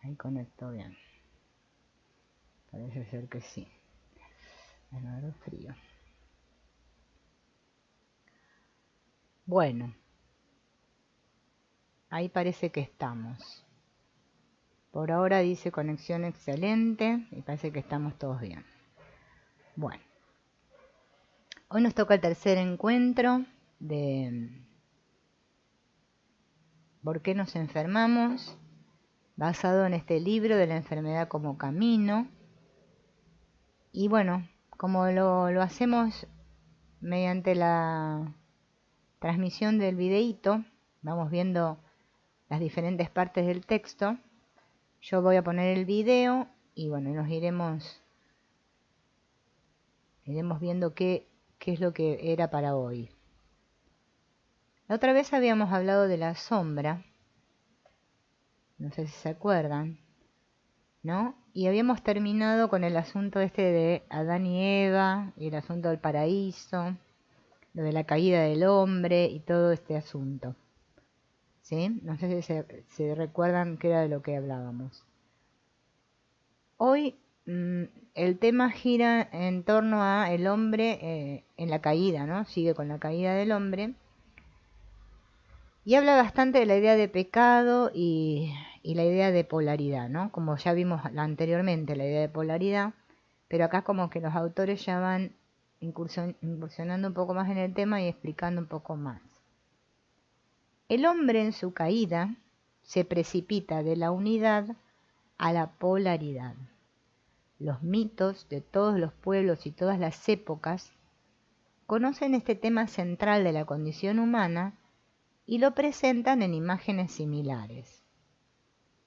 Ahí conectó bien. Parece ser que sí. Bueno, frío. Bueno, ahí parece que estamos. Por ahora dice conexión excelente y parece que estamos todos bien. Bueno, hoy nos toca el tercer encuentro de ¿por qué nos enfermamos? Basado en este libro de la enfermedad como camino. Y bueno, como lo hacemos mediante la transmisión del videíto, vamos viendo las diferentes partes del texto. Yo voy a poner el video y bueno, nos iremos viendo qué es lo que era para hoy. La otra vez habíamos hablado de la sombra, no sé si se acuerdan, ¿no? Y habíamos terminado con el asunto este de Adán y Eva, y el asunto del paraíso, lo de la caída del hombre y todo este asunto. ¿Sí? No sé si se recuerdan qué era de lo que hablábamos. Hoy el tema gira en torno a el hombre en la caída, ¿no? Sigue con la caída del hombre. Y habla bastante de la idea de pecado y la idea de polaridad, ¿no? Como ya vimos anteriormente, la idea de polaridad, pero acá como que los autores ya van incursionando un poco más en el tema y explicando un poco más. El hombre en su caída se precipita de la unidad a la polaridad. Los mitos de todos los pueblos y todas las épocas conocen este tema central de la condición humana y lo presentan en imágenes similares.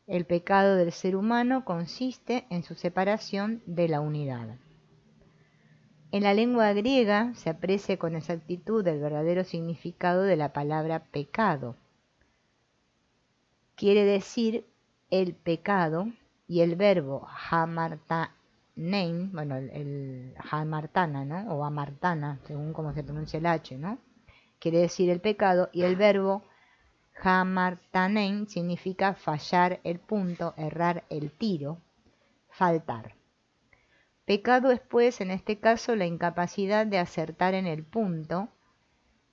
El pecado del ser humano consiste en su separación de la unidad. En la lengua griega se aprecia con exactitud el verdadero significado de la palabra pecado. Quiere decir el pecado, y el verbo hamartanein, bueno, el hamartana, ¿no? O amartana, según cómo se pronuncia el H, ¿no? Quiere decir el pecado, y el verbo hamartanein significa fallar el punto, errar el tiro, faltar. Pecado es, pues, en este caso, la incapacidad de acertar en el punto,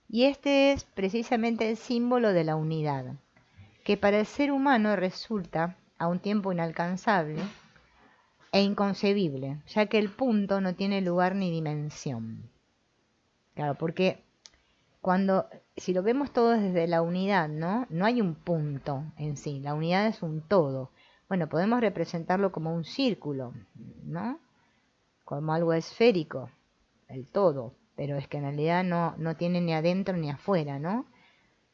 y este es precisamente el símbolo de la unidad, que para el ser humano resulta a un tiempo inalcanzable e inconcebible, ya que el punto no tiene lugar ni dimensión. Claro, porque si lo vemos todo desde la unidad, ¿no? No hay un punto en sí, la unidad es un todo. Bueno, podemos representarlo como un círculo, ¿no? Como algo esférico, el todo, pero es que en realidad no tiene ni adentro ni afuera, ¿no?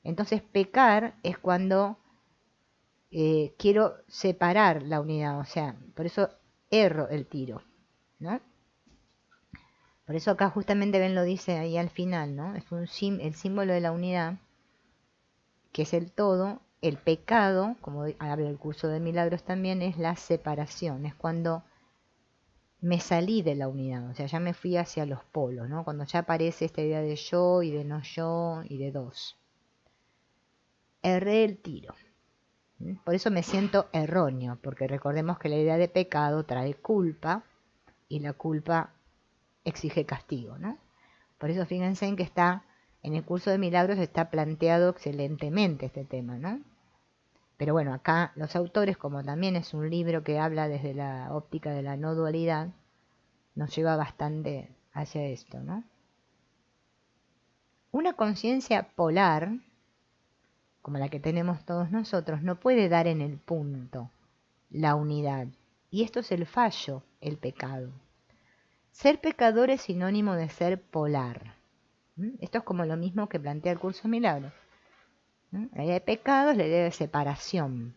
Entonces pecar es cuando quiero separar la unidad, o sea, por eso erro el tiro, ¿no? Por eso acá justamente ven lo dice ahí al final, ¿no? Es el símbolo de la unidad, que es el todo. El pecado, como habla el curso de milagros también, es la separación, es cuando me salí de la unidad, o sea, ya me fui hacia los polos, ¿no? Cuando ya aparece esta idea de yo y de no yo y de dos. Erré el tiro. Por eso me siento erróneo, porque recordemos que la idea de pecado trae culpa y la culpa exige castigo, ¿no? Por eso fíjense en que en el curso de milagros está planteado excelentemente este tema, ¿no? Pero bueno, acá los autores, como también es un libro que habla desde la óptica de la no dualidad, nos lleva bastante hacia esto, ¿no? Una conciencia polar, como la que tenemos todos nosotros, no puede dar en el punto la unidad. Y esto es el fallo, el pecado. Ser pecador es sinónimo de ser polar. Esto es como lo mismo que plantea el curso de milagros. La idea de pecado es la idea de separación,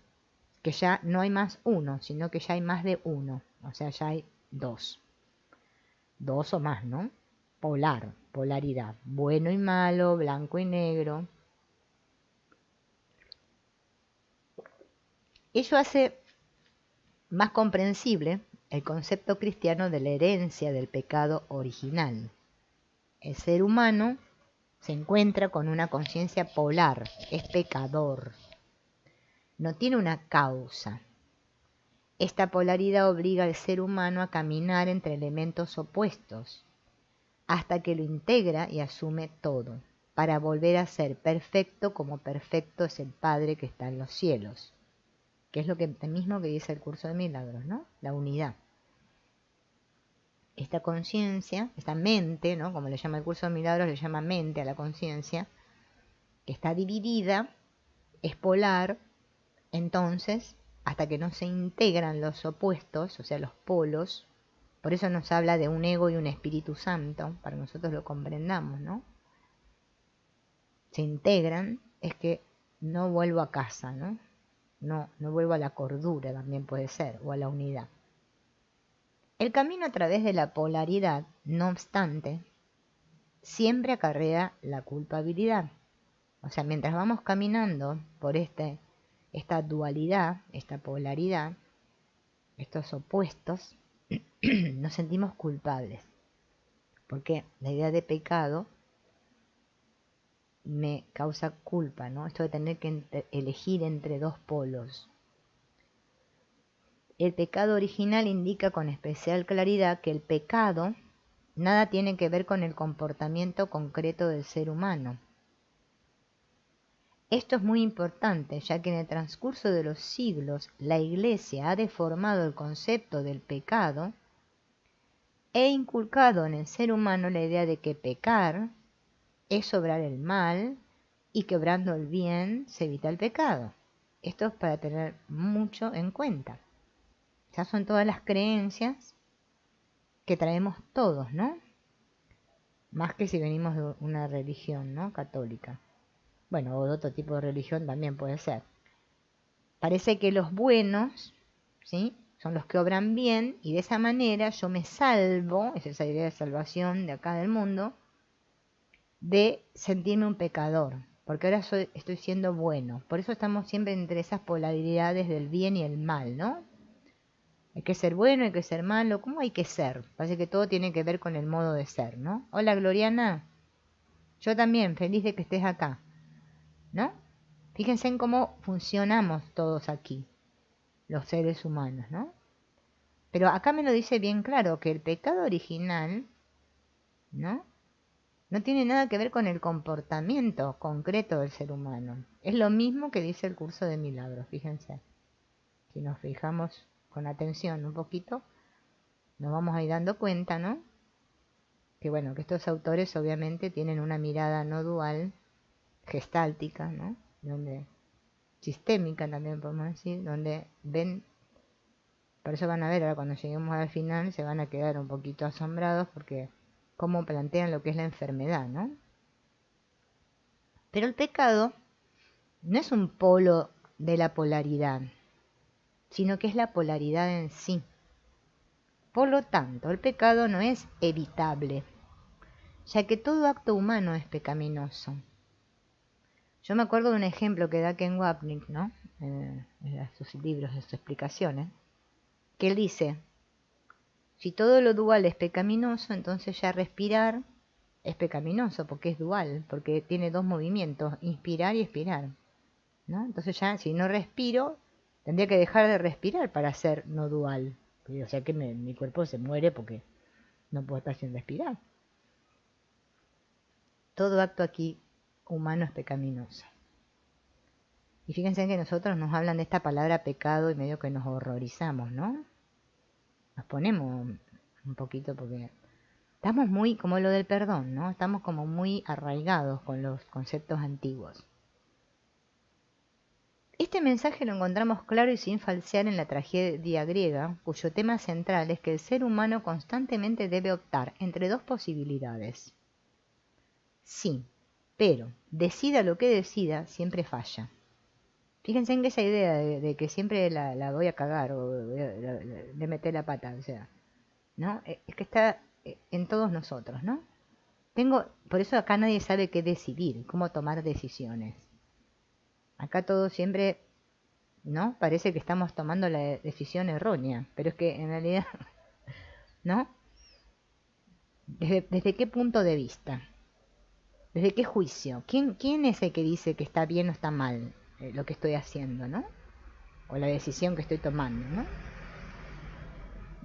que ya no hay más uno, sino que ya hay más de uno, o sea, ya hay dos. Dos o más, ¿no? Polar, polaridad, bueno y malo, blanco y negro. Ello hace más comprensible el concepto cristiano de la herencia del pecado original. El ser humano se encuentra con una conciencia polar, es pecador, no tiene una causa. Esta polaridad obliga al ser humano a caminar entre elementos opuestos, hasta que lo integra y asume todo, para volver a ser perfecto como perfecto es el Padre que está en los cielos, que es lo mismo que dice el curso de milagros, ¿no? La unidad. Esta conciencia, esta mente, ¿no? Como le llama el curso de milagros, le llama mente a la conciencia, que está dividida, es polar, entonces, hasta que no se integran los opuestos, o sea, los polos, por eso nos habla de un ego y un Espíritu Santo, para que nosotros lo comprendamos, ¿no? Se integran, es que no vuelvo a casa, ¿no? No vuelvo a la cordura, también puede ser, o a la unidad. El camino a través de la polaridad, no obstante, siempre acarrea la culpabilidad. O sea, mientras vamos caminando por esta dualidad, esta polaridad, estos opuestos, nos sentimos culpables. Porque la idea de pecado me causa culpa, ¿no? Esto de tener que elegir entre dos polos. El pecado original indica con especial claridad que el pecado nada tiene que ver con el comportamiento concreto del ser humano. Esto es muy importante, ya que en el transcurso de los siglos la Iglesia ha deformado el concepto del pecado e inculcado en el ser humano la idea de que pecar es obrar el mal y que obrando el bien se evita el pecado. Esto es para tener mucho en cuenta. Esas son todas las creencias que traemos todos, ¿no? Más que si venimos de una religión, ¿no? Católica. Bueno, o de otro tipo de religión también puede ser. Parece que los buenos, ¿sí?, son los que obran bien y de esa manera yo me salvo, es esa idea de salvación de acá del mundo, de sentirme un pecador, porque ahora estoy siendo bueno. Por eso estamos siempre entre esas polaridades del bien y el mal, ¿no? Hay que ser bueno, hay que ser malo, ¿cómo hay que ser? Parece que todo tiene que ver con el modo de ser, ¿no? Hola Gloriana, yo también, feliz de que estés acá, ¿no? Fíjense en cómo funcionamos todos aquí, los seres humanos, ¿no? Pero acá me lo dice bien claro, que el pecado original, ¿no?, no tiene nada que ver con el comportamiento concreto del ser humano. Es lo mismo que dice el curso de milagros, fíjense. Si nos fijamos con atención un poquito, nos vamos a ir dando cuenta, ¿no?, que bueno, que estos autores obviamente tienen una mirada no dual, gestáltica, ¿no?, donde sistémica también podemos decir, donde ven, por eso van a ver ahora cuando lleguemos al final, se van a quedar un poquito asombrados porque cómo plantean lo que es la enfermedad, ¿no? Pero el pecado no es un polo de la polaridad, sino que es la polaridad en sí. Por lo tanto, el pecado no es evitable, ya que todo acto humano es pecaminoso. Yo me acuerdo de un ejemplo que da Ken Wapnick, ¿no?, en sus libros, en sus explicaciones, que él dice, si todo lo dual es pecaminoso, entonces ya respirar es pecaminoso, porque es dual, porque tiene dos movimientos, inspirar y expirar, ¿no? Entonces ya, si no respiro, tendría que dejar de respirar para ser no dual. O sea que mi cuerpo se muere porque no puedo estar sin respirar. Todo acto aquí humano es pecaminoso. Y fíjense que nosotros nos hablan de esta palabra pecado y medio que nos horrorizamos, ¿no? Nos ponemos un poquito porque estamos muy, como lo del perdón, ¿no? Estamos como muy arraigados con los conceptos antiguos. Este mensaje lo encontramos claro y sin falsear en la tragedia griega, cuyo tema central es que el ser humano constantemente debe optar entre dos posibilidades. Sí, pero decida lo que decida, siempre falla. Fíjense en que esa idea de que siempre la voy a cagar o de meter la pata, o sea, ¿no? Es que está en todos nosotros, ¿no? Por eso acá nadie sabe qué decidir, cómo tomar decisiones. Acá todo siempre, ¿no?, parece que estamos tomando la decisión errónea, pero es que en realidad, ¿no? ¿Desde qué punto de vista? ¿Desde qué juicio? ¿Quién es el que dice que está bien o está mal lo que estoy haciendo, ¿no? O la decisión que estoy tomando, ¿no?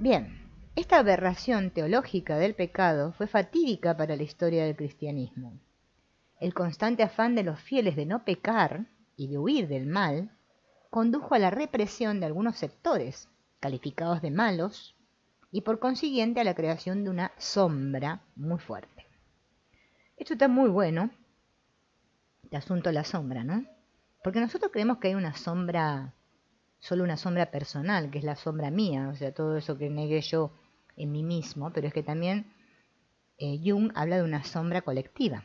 Bien, esta aberración teológica del pecado fue fatídica para la historia del cristianismo. El constante afán de los fieles de no pecar y de huir del mal condujo a la represión de algunos sectores, calificados de malos, y por consiguiente a la creación de una sombra muy fuerte. Esto está muy bueno, el asunto de la sombra, ¿no? Porque nosotros creemos que hay una sombra, solo una sombra personal, que es la sombra mía, o sea, todo eso que negué yo en mí mismo, pero es que también Jung habla de una sombra colectiva.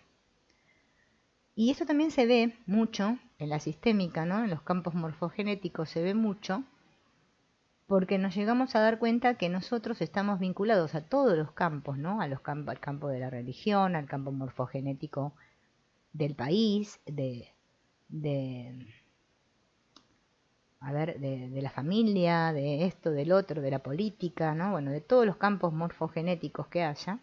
Y esto también se ve mucho en la sistémica, ¿no? En los campos morfogenéticos se ve mucho, porque nos llegamos a dar cuenta que nosotros estamos vinculados a todos los campos, ¿no? Al campo de la religión, al campo morfogenético del país, de la familia, de esto, del otro, de la política, ¿no? Bueno, de todos los campos morfogenéticos que haya.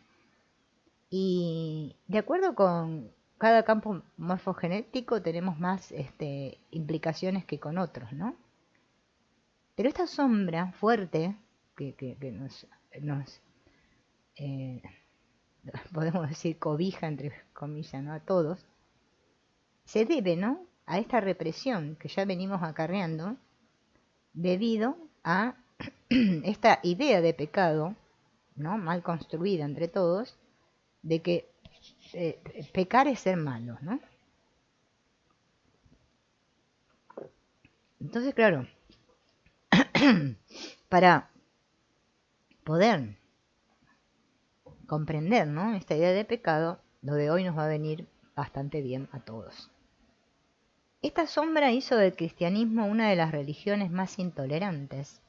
Y de acuerdo con cada campo morfogenético tenemos más implicaciones que con otros, ¿no? Pero esta sombra fuerte que nos podemos decir cobija, entre comillas, ¿no? A todos, se debe, ¿no? A esta represión que ya venimos acarreando debido a esta idea de pecado, ¿no? Mal construida entre todos, de que pecar es ser malo, ¿no? Entonces, claro, para poder comprender, ¿no? Esta idea de pecado, lo de hoy nos va a venir bastante bien a todos. Esta sombra hizo del cristianismo una de las religiones más intolerantes,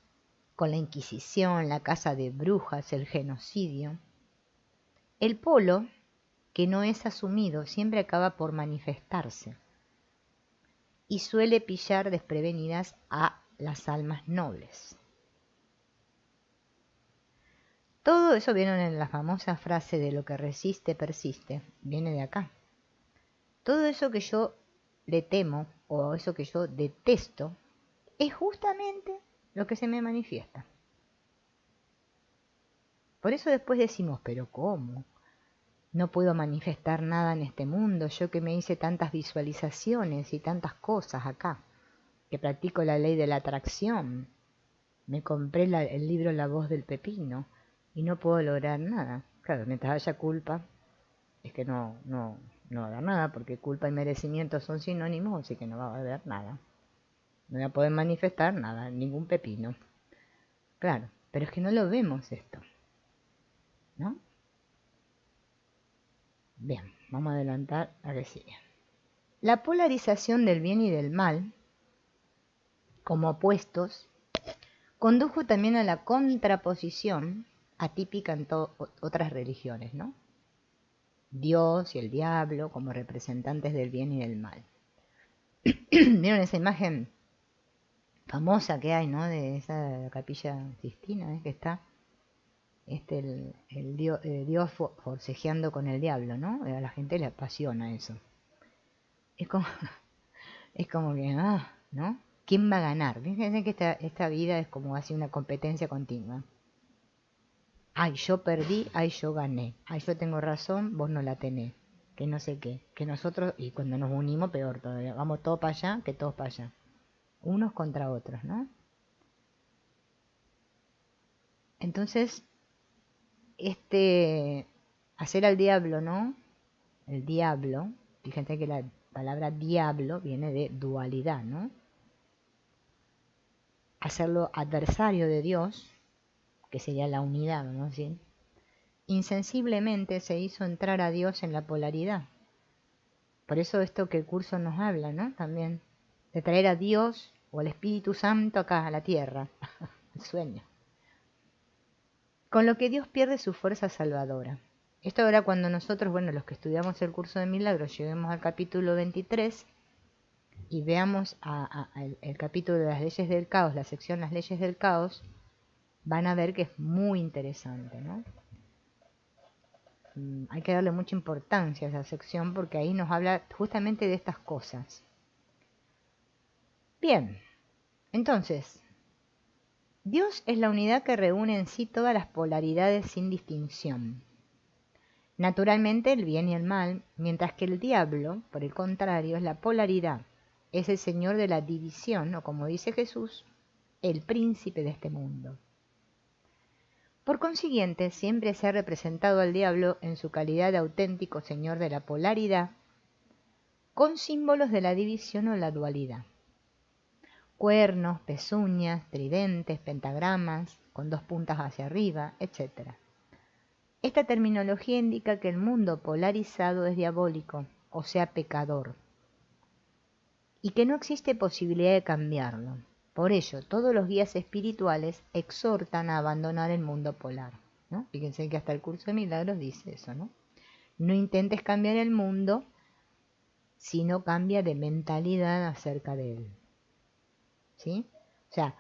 con la Inquisición, la caza de brujas, el genocidio. El polo que no es asumido siempre acaba por manifestarse y suele pillar desprevenidas a las almas nobles. Todo eso viene en la famosa frase de lo que resiste, persiste, viene de acá. Todo eso que yo le temo o eso que yo detesto es justamente lo que se me manifiesta. Por eso después decimos, pero ¿cómo? No puedo manifestar nada en este mundo, yo que me hice tantas visualizaciones y tantas cosas acá, que practico la ley de la atracción, me compré el libro La voz del pepino y no puedo lograr nada. Claro, mientras haya culpa, es que no va a haber nada, porque culpa y merecimiento son sinónimos, así que no va a haber nada. No voy a poder manifestar nada, ningún pepino. Claro, pero es que no lo vemos esto, ¿no? Bien, vamos a adelantar a que sigue. La polarización del bien y del mal, como opuestos, condujo también a la contraposición atípica en otras religiones, ¿no? Dios y el diablo como representantes del bien y del mal. ¿Vieron esa imagen famosa que hay, ¿no? De esa capilla Sistina, que está el Dios forcejeando con el diablo, ¿no? A la gente le apasiona eso. Es como que, ¿no? ¿Quién va a ganar? Fíjense que esta vida es como así una competencia continua. Ay, yo perdí, ay, yo gané. Ay, yo tengo razón, vos no la tenés. Que no sé qué. Que nosotros, y cuando nos unimos, peor todavía. Vamos todos para allá, que todos para allá. Unos contra otros, ¿no? Entonces, hacer al diablo, ¿no? El diablo, fíjense que la palabra diablo viene de dualidad, ¿no? Hacerlo adversario de Dios, que sería la unidad, ¿no? ¿Sí? Insensiblemente se hizo entrar a Dios en la polaridad. Por eso esto que el curso nos habla, ¿no? También de traer a Dios o al Espíritu Santo acá a la tierra, el sueño. Con lo que Dios pierde su fuerza salvadora. Esto ahora cuando nosotros, bueno, los que estudiamos el curso de milagros, lleguemos al capítulo 23 y veamos el capítulo de las leyes del caos, la sección las leyes del caos, van a ver que es muy interesante, ¿no? Hay que darle mucha importancia a esa sección porque ahí nos habla justamente de estas cosas. Bien, entonces, Dios es la unidad que reúne en sí todas las polaridades sin distinción. Naturalmente el bien y el mal, mientras que el diablo, por el contrario, es la polaridad. Es el señor de la división, o como dice Jesús, el príncipe de este mundo. Por consiguiente, siempre se ha representado al diablo en su calidad de auténtico señor de la polaridad, con símbolos de la división o la dualidad. Cuernos, pezuñas, tridentes, pentagramas, con dos puntas hacia arriba, etc. Esta terminología indica que el mundo polarizado es diabólico, o sea, pecador, y que no existe posibilidad de cambiarlo. Por ello, todos los guías espirituales exhortan a abandonar el mundo polar, ¿no? Fíjense que hasta el curso de milagros dice eso, ¿no? No intentes cambiar el mundo, sino cambia de mentalidad acerca de él, ¿sí? O sea,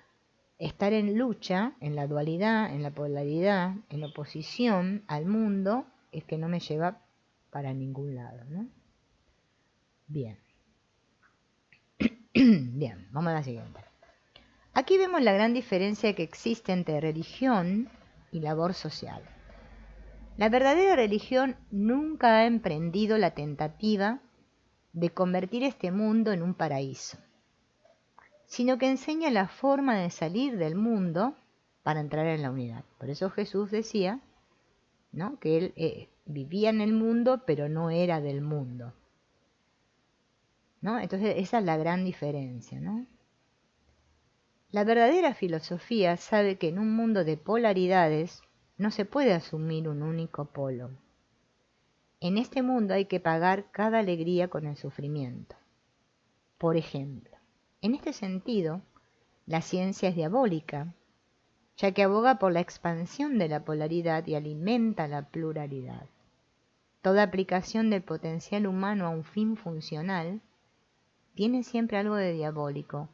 estar en lucha, en la dualidad, en la polaridad, en oposición al mundo, es que no me lleva para ningún lado, ¿no? Bien. Bien, vamos a la siguiente. Aquí vemos la gran diferencia que existe entre religión y labor social. La verdadera religión nunca ha emprendido la tentativa de convertir este mundo en un paraíso, sino que enseña la forma de salir del mundo para entrar en la unidad. Por eso Jesús decía, ¿no?, que él vivía en el mundo, pero no era del mundo, ¿no? Entonces esa es la gran diferencia, ¿no? La verdadera filosofía sabe que en un mundo de polaridades no se puede asumir un único polo. En este mundo hay que pagar cada alegría con el sufrimiento. Por ejemplo, en este sentido, la ciencia es diabólica, ya que aboga por la expansión de la polaridad y alimenta la pluralidad. Toda aplicación del potencial humano a un fin funcional tiene siempre algo de diabólico,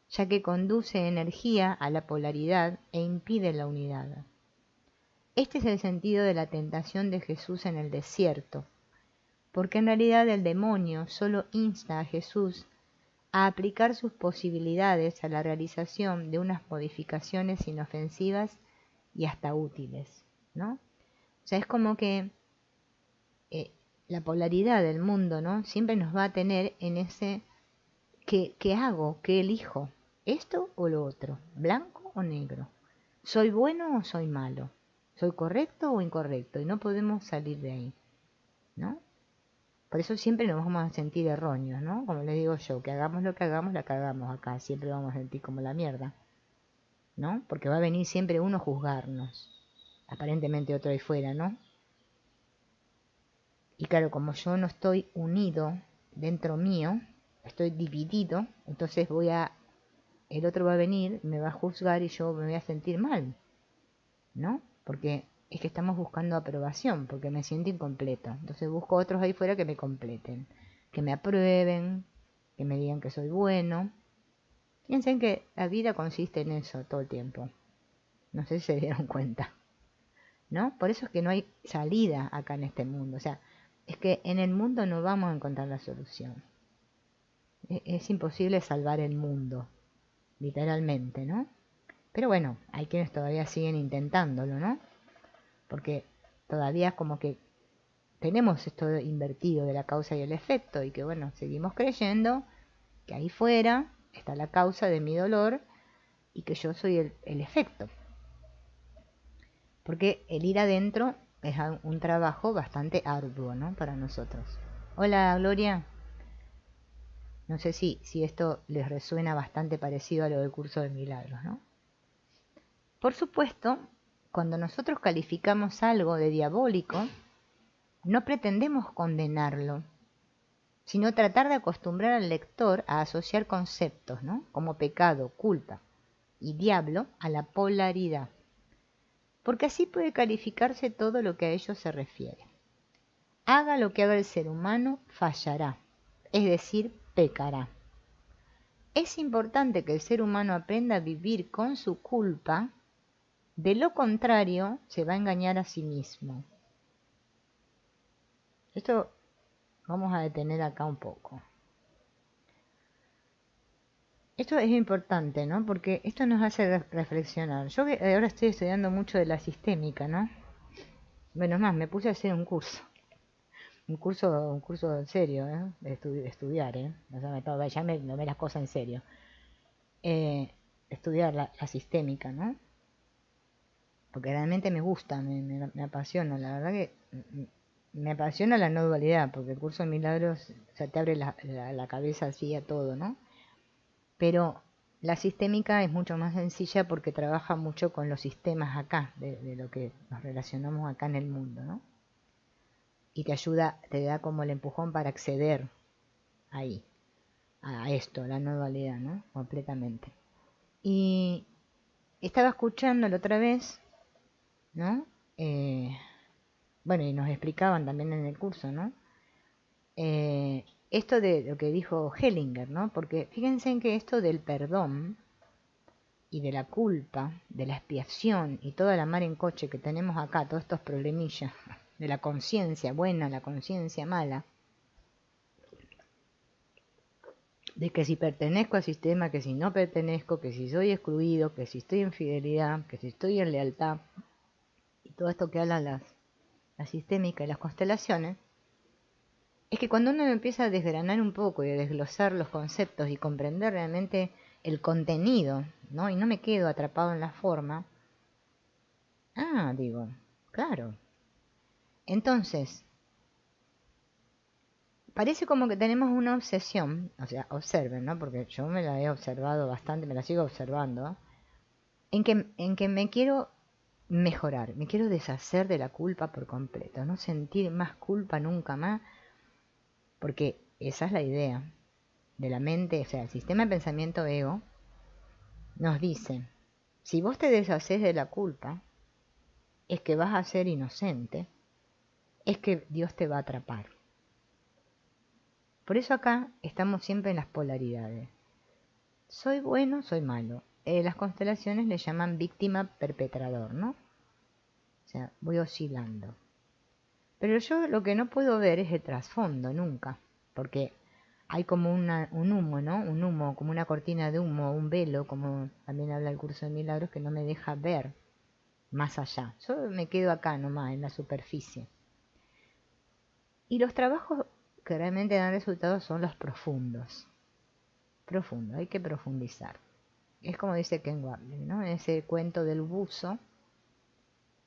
ya que conduce energía a la polaridad e impide la unidad. Este es el sentido de la tentación de Jesús en el desierto, porque en realidad el demonio solo insta a Jesús a aplicar sus posibilidades a la realización de unas modificaciones inofensivas y hasta útiles, ¿no? O sea, es como que la polaridad del mundo, ¿no?, siempre nos va a tener en ese ¿qué hago? ¿Qué elijo? ¿Esto o lo otro? ¿Blanco o negro? ¿Soy bueno o soy malo? ¿Soy correcto o incorrecto? Y no podemos salir de ahí, ¿no? Por eso siempre nos vamos a sentir erróneos, ¿no? Como les digo yo, que hagamos lo que hagamos, la cagamos acá. Siempre vamos a sentir como la mierda, ¿no? Porque va a venir siempre uno a juzgarnos. Aparentemente otro ahí fuera, ¿no? Y claro, como yo no estoy unido dentro mío, estoy dividido, entonces el otro va a venir, me va a juzgar y yo me voy a sentir mal, ¿no? Porque es que estamos buscando aprobación, porque me siento incompleto. Entonces busco otros ahí fuera que me completen, que me aprueben, que me digan que soy bueno. Piensen que la vida consiste en eso todo el tiempo. No sé si se dieron cuenta, ¿no? Por eso es que no hay salida acá en este mundo. O sea, es que en el mundo no vamos a encontrar la solución. Es imposible salvar el mundo, literalmente, ¿no? Pero bueno, hay quienes todavía siguen intentándolo, ¿no? Porque todavía es como que tenemos esto invertido de la causa y el efecto, y que bueno, seguimos creyendo que ahí fuera está la causa de mi dolor y que yo soy el efecto. Porque el ir adentro es un trabajo bastante arduo, ¿no?, para nosotros. Hola, Gloria. No sé si esto les resuena bastante parecido a lo del curso de milagros, ¿no? Por supuesto, cuando nosotros calificamos algo de diabólico, no pretendemos condenarlo, sino tratar de acostumbrar al lector a asociar conceptos, ¿no?, como pecado, culpa y diablo a la polaridad, porque así puede calificarse todo lo que a ello se refiere. Haga lo que haga el ser humano, fallará, es decir, pecará. Es importante que el ser humano aprenda a vivir con su culpa, de lo contrario se va a engañar a sí mismo. Esto vamos a detener acá un poco. esto es importante, ¿no? Porque esto nos hace reflexionar. Yo ahora estoy estudiando mucho de la sistémica, ¿no? Bueno, es más, me puse a hacer un curso. Un curso en serio, ¿eh? De estudiar, ¿eh? O sea, ya me tomé las cosas en serio. Estudiar la sistémica, ¿no? Porque realmente me gusta, me apasiona. La verdad que me apasiona la no dualidad, porque el curso de milagros, o sea, te abre la cabeza así a todo, ¿no? Pero la sistémica es mucho más sencilla porque trabaja mucho con los sistemas acá, de lo que nos relacionamos acá en el mundo, ¿no? Y te ayuda, te da como el empujón para acceder ahí, a esto, la no dualidad, ¿no? Completamente. Y estaba escuchando la otra vez, ¿no? Bueno, y nos explicaban también en el curso, ¿no? Esto de lo que dijo Hellinger, ¿no? Porque fíjense en que esto del perdón y de la culpa, de la expiación y toda la mar en coche que tenemos acá, todos estos problemillas, de la conciencia buena, la conciencia mala, de que si pertenezco al sistema, que si no pertenezco, que si soy excluido, que si estoy en fidelidad, que si estoy en lealtad, y todo esto que hablan la sistémica y las constelaciones, es que cuando uno empieza a desgranar un poco y a desglosar los conceptos y comprender realmente el contenido, ¿no? Y no me quedo atrapado en la forma, digo, claro. Entonces, parece como que tenemos una obsesión, o sea, observen, ¿no? Porque yo me la he observado bastante, me la sigo observando, en que me quiero mejorar, me quiero deshacer de la culpa por completo, no sentir más culpa nunca más, porque esa es la idea de la mente, o sea, el sistema de pensamiento ego nos dice, si vos te deshaces de la culpa, es que vas a ser inocente, es que Dios te va a atrapar. Por eso acá estamos siempre en las polaridades. Soy bueno, soy malo. Las constelaciones le llaman víctima perpetrador, ¿no? O sea, voy oscilando. Pero yo lo que no puedo ver es el trasfondo, nunca. Porque hay como un humo, ¿no? Un humo, como una cortina de humo, un velo, como también habla el curso de milagros, que no me deja ver más allá. Yo me quedo acá nomás, en la superficie. Y los trabajos que realmente dan resultados son los profundos. Profundo, hay que profundizar. Es como dice Ken Wapnick, ¿no? Ese cuento del buzo.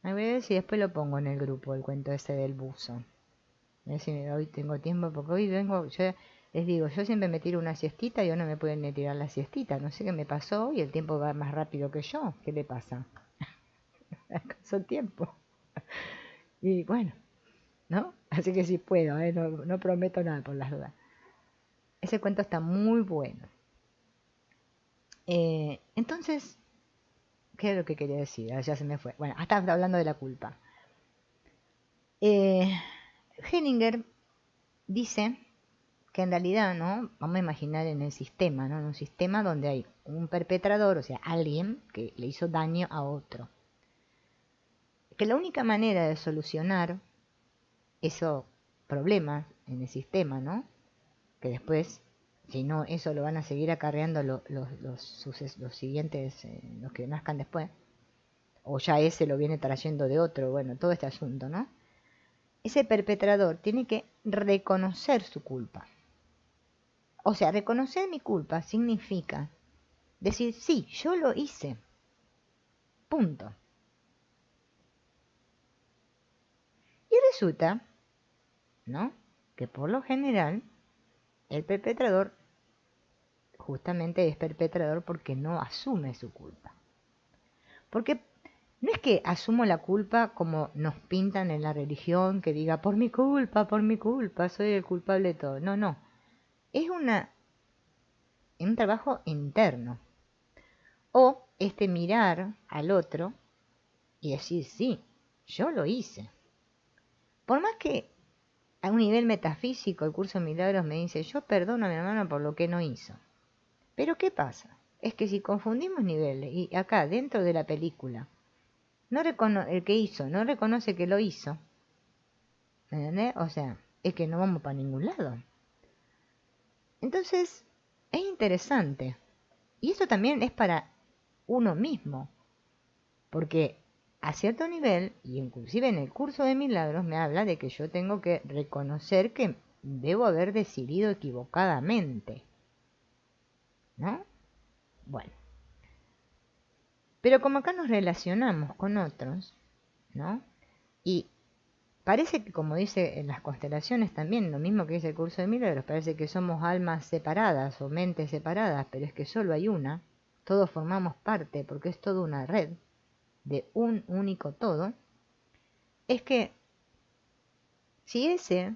A ver si después lo pongo en el grupo, el cuento ese del buzo. A ver si hoy tengo tiempo, porque hoy vengo, yo les digo, yo siempre me tiro una siestita y hoy no me pueden ni tirar la siestita. No sé qué me pasó y el tiempo va más rápido que yo. ¿Qué le pasa? ¿Acaso el tiempo? Y bueno, ¿no? Así que sí puedo, ¿eh? No prometo nada por las dudas. Ese cuento está muy bueno. Entonces, ¿qué es lo que quería decir? Ya se me fue. Bueno, hasta hablando de la culpa. Hellinger dice que en realidad, ¿no? Vamos a imaginar en el sistema, ¿no? En un sistema donde hay un perpetrador, o sea, alguien que le hizo daño a otro. Que la única manera de solucionar esos problemas en el sistema, ¿no? Que después, si no, eso lo van a seguir acarreando los siguientes, los que nazcan después, o ya ese lo viene trayendo de otro, bueno, todo este asunto, ¿no? Ese perpetrador tiene que reconocer su culpa. O sea, reconocer mi culpa significa decir, sí, yo lo hice. Punto. Y resulta, ¿no? Que por lo general, el perpetrador justamente es perpetrador porque no asume su culpa. Porque no es que asumo la culpa como nos pintan en la religión, que diga, por mi culpa, soy el culpable de todo. No, no. Es un trabajo interno. O mirar al otro y decir, sí, yo lo hice. Por más que a un nivel metafísico el curso de milagros me dice, yo perdono a mi hermano por lo que no hizo. Pero ¿qué pasa? Es que si confundimos niveles y acá dentro de la película, el que hizo no reconoce que lo hizo, ¿me entendés? O sea, es que no vamos para ningún lado. Entonces, es interesante, Y eso también es para uno mismo, porque a cierto nivel, y inclusive en el curso de milagros me habla de que yo tengo que reconocer que debo haber decidido equivocadamente, ¿no? Bueno, pero como acá nos relacionamos con otros, ¿no? Y parece que, como dice en las constelaciones también, lo mismo que dice el curso de milagros, parece que somos almas separadas o mentes separadas, pero es que solo hay una, todos formamos parte porque es toda una red de un único todo. Es que si ese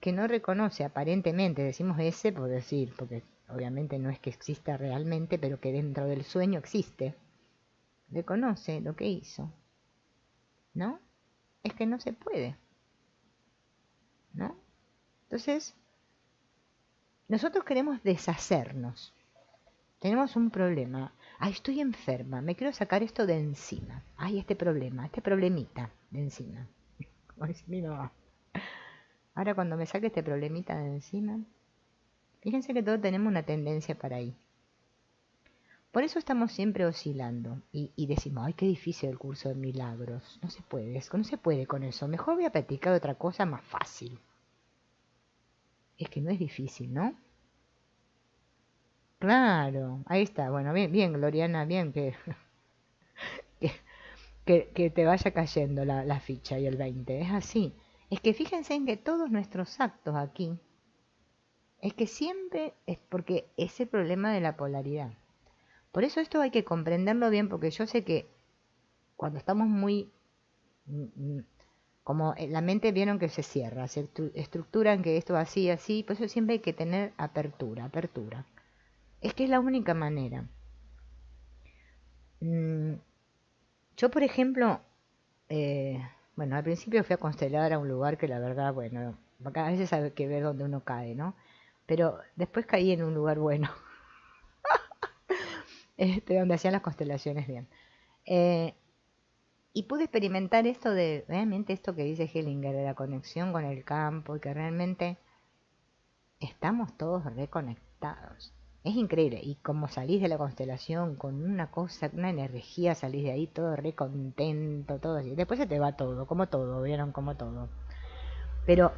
que no reconoce aparentemente, decimos ese por decir, porque obviamente no es que exista realmente, pero que dentro del sueño existe, reconoce lo que hizo, ¿no? Es que no se puede, ¿no? Entonces, nosotros queremos deshacernos. Tenemos un problema. Ay, estoy enferma, me quiero sacar esto de encima. Ay, este problema, este problemita de encima. Ay, sí, mi mamá. Ahora cuando me saque este problemita de encima, fíjense que todos tenemos una tendencia para ahí. Por eso estamos siempre oscilando y decimos, ay, qué difícil el curso de milagros. No se puede con eso. Mejor voy a practicar otra cosa más fácil. Es que no es difícil, ¿no? Claro, ahí está. Bueno, bien, bien, Gloriana, bien que, que te vaya cayendo la ficha y el 20. Es así. Es que fíjense en que todos nuestros actos aquí, es que siempre es porque es el problema de la polaridad. Por eso esto hay que comprenderlo bien, porque yo sé que cuando estamos muy... como la mente vieron que se cierra, se estructuran que esto así, así, por eso siempre hay que tener apertura, apertura. Es que es la única manera. Yo, por ejemplo, bueno, al principio fui a constelar a un lugar que la verdad, bueno, a veces hay que ver dónde uno cae, ¿no? Pero después caí en un lugar bueno, donde hacían las constelaciones bien. Y pude experimentar esto de, realmente esto que dice Hellinger, de la conexión con el campo, y que realmente estamos todos reconectados. Es increíble. Y como salís de la constelación con una cosa, una energía, salís de ahí todo re contento, todo así. Después se te va todo, vieron como todo. Pero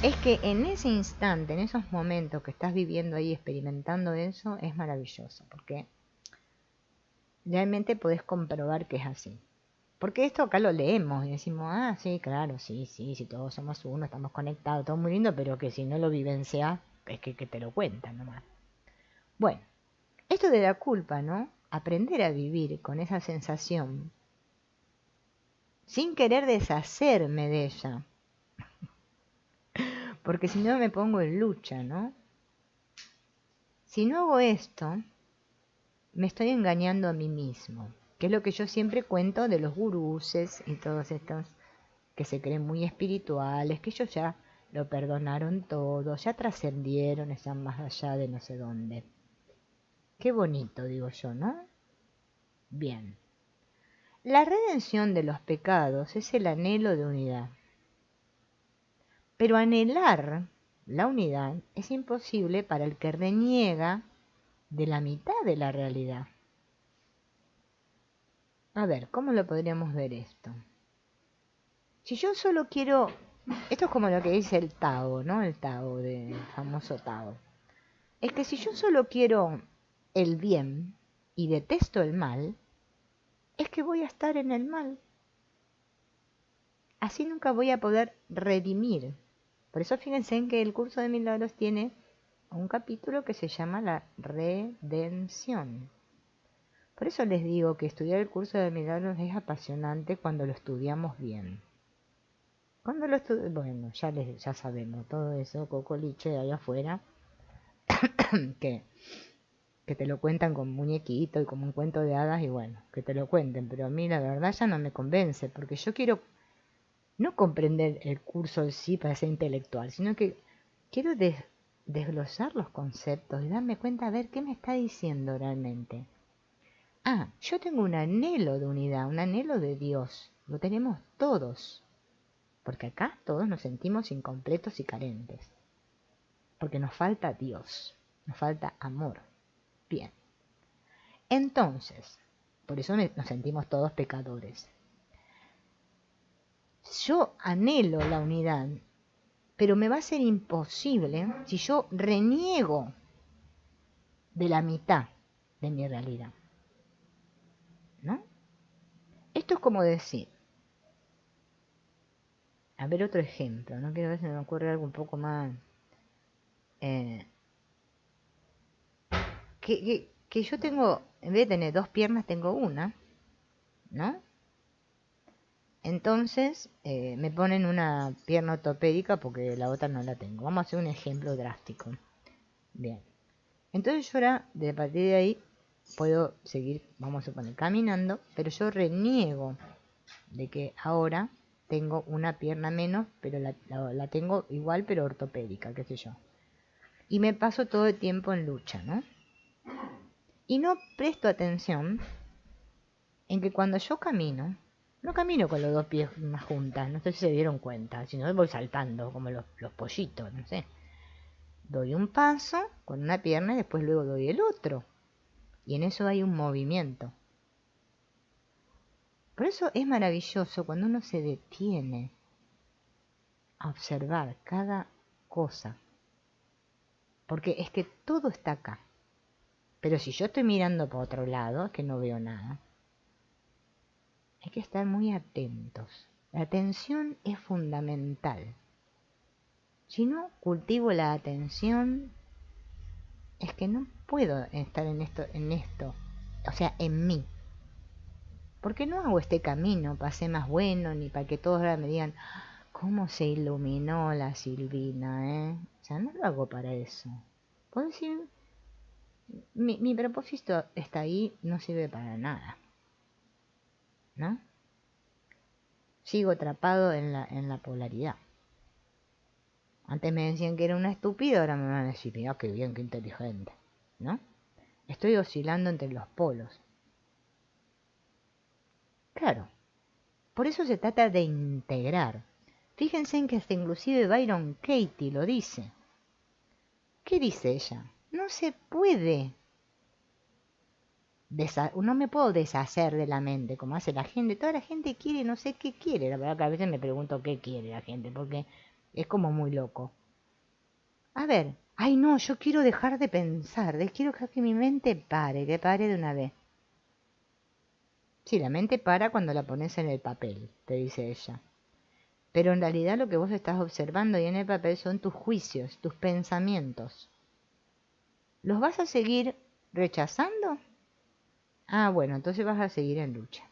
es que en ese instante, en esos momentos que estás viviendo ahí, experimentando eso, es maravilloso. Porque realmente podés comprobar que es así. Porque esto acá lo leemos y decimos, ah, sí, claro, sí, sí, si todos somos uno, estamos conectados, todo muy lindo, pero que si no lo vivencias, es que te lo cuentan nomás. Bueno, esto de la culpa, ¿no? Aprender a vivir con esa sensación, sin querer deshacerme de ella, porque si no me pongo en lucha, ¿no? Si no hago esto, me estoy engañando a mí mismo, que es lo que yo siempre cuento de los guruses y todos estos que se creen muy espirituales, que ellos ya lo perdonaron todo, ya trascendieron, están más allá de no sé dónde. Qué bonito, digo yo, ¿no? Bien. La redención de los pecados es el anhelo de unidad. Pero anhelar la unidad es imposible para el que reniega de la mitad de la realidad. A ver, ¿cómo lo podríamos ver esto? Si yo solo quiero... Esto es como lo que dice el Tao, ¿no? El Tao, el famoso Tao. Es que si yo solo quiero el bien y detesto el mal, es que voy a estar en el mal. Así nunca voy a poder redimir. Por eso fíjense en que el curso de milagros tiene un capítulo que se llama la redención. Por eso les digo que estudiar el curso de milagros es apasionante cuando lo estudiamos bien. Cuando lo bueno, ya sabemos todo eso, cocoliche allá afuera, que te lo cuentan con muñequito y como un cuento de hadas y bueno, que te lo cuenten, pero a mí la verdad ya no me convence, porque yo quiero no comprender el curso en sí para ser intelectual, sino que quiero desglosar los conceptos y darme cuenta a ver qué me está diciendo realmente. Ah, yo tengo un anhelo de unidad, un anhelo de Dios, lo tenemos todos, porque acá todos nos sentimos incompletos y carentes, porque nos falta Dios, nos falta amor. Bien. Entonces, por eso nos sentimos todos pecadores. Yo anhelo la unidad, pero me va a ser imposible si yo reniego de la mitad de mi realidad, ¿no? Esto es como decir, a ver otro ejemplo, no quiero ver si me ocurre algo un poco más, que yo tengo, en vez de tener dos piernas, tengo una, ¿no? Entonces me ponen una pierna ortopédica porque la otra no la tengo. Vamos a hacer un ejemplo drástico. Bien. Entonces yo ahora, de partir de ahí, puedo seguir, vamos a suponer, caminando, pero yo reniego de que ahora tengo una pierna menos, pero la tengo igual, pero ortopédica, qué sé yo. Y me paso todo el tiempo en lucha, ¿no? Y no presto atención en que cuando yo camino, no camino con los dos pies más juntas, no sé si se dieron cuenta, sino voy saltando como los pollitos, no sé. Doy un paso con una pierna y después luego doy el otro. Y en eso hay un movimiento. Por eso es maravilloso cuando uno se detiene a observar cada cosa. Porque es que todo está acá. Pero si yo estoy mirando para otro lado, es que no veo nada. Hay que estar muy atentos. La atención es fundamental. Si no cultivo la atención, es que no puedo estar en esto, o sea, en mí. Porque no hago este camino para ser más bueno, ni para que todos ahora me digan, ¿cómo se iluminó la Silvina, O sea, no lo hago para eso. Puedo decir, mi propósito está ahí, no sirve para nada, ¿no? Sigo atrapado en la polaridad. Antes me decían que era una estúpida, ahora me van a decir, mira qué bien, qué inteligente, ¿no? Estoy oscilando entre los polos. Claro, por eso se trata de integrar. Fíjense en que hasta inclusive Byron Katie lo dice. ¿Qué dice ella? No se puede. No me puedo deshacer de la mente como hace la gente. Toda la gente quiere, no sé qué quiere. La verdad que a veces me pregunto qué quiere la gente, porque es como muy loco. A ver, ay no, yo quiero dejar de pensar, quiero que mi mente pare, que pare de una vez. Sí, la mente para cuando la pones en el papel, te dice ella. Pero en realidad lo que vos estás observando y en el papel son tus juicios, tus pensamientos. ¿Los vas a seguir rechazando? Ah, bueno, entonces vas a seguir en lucha.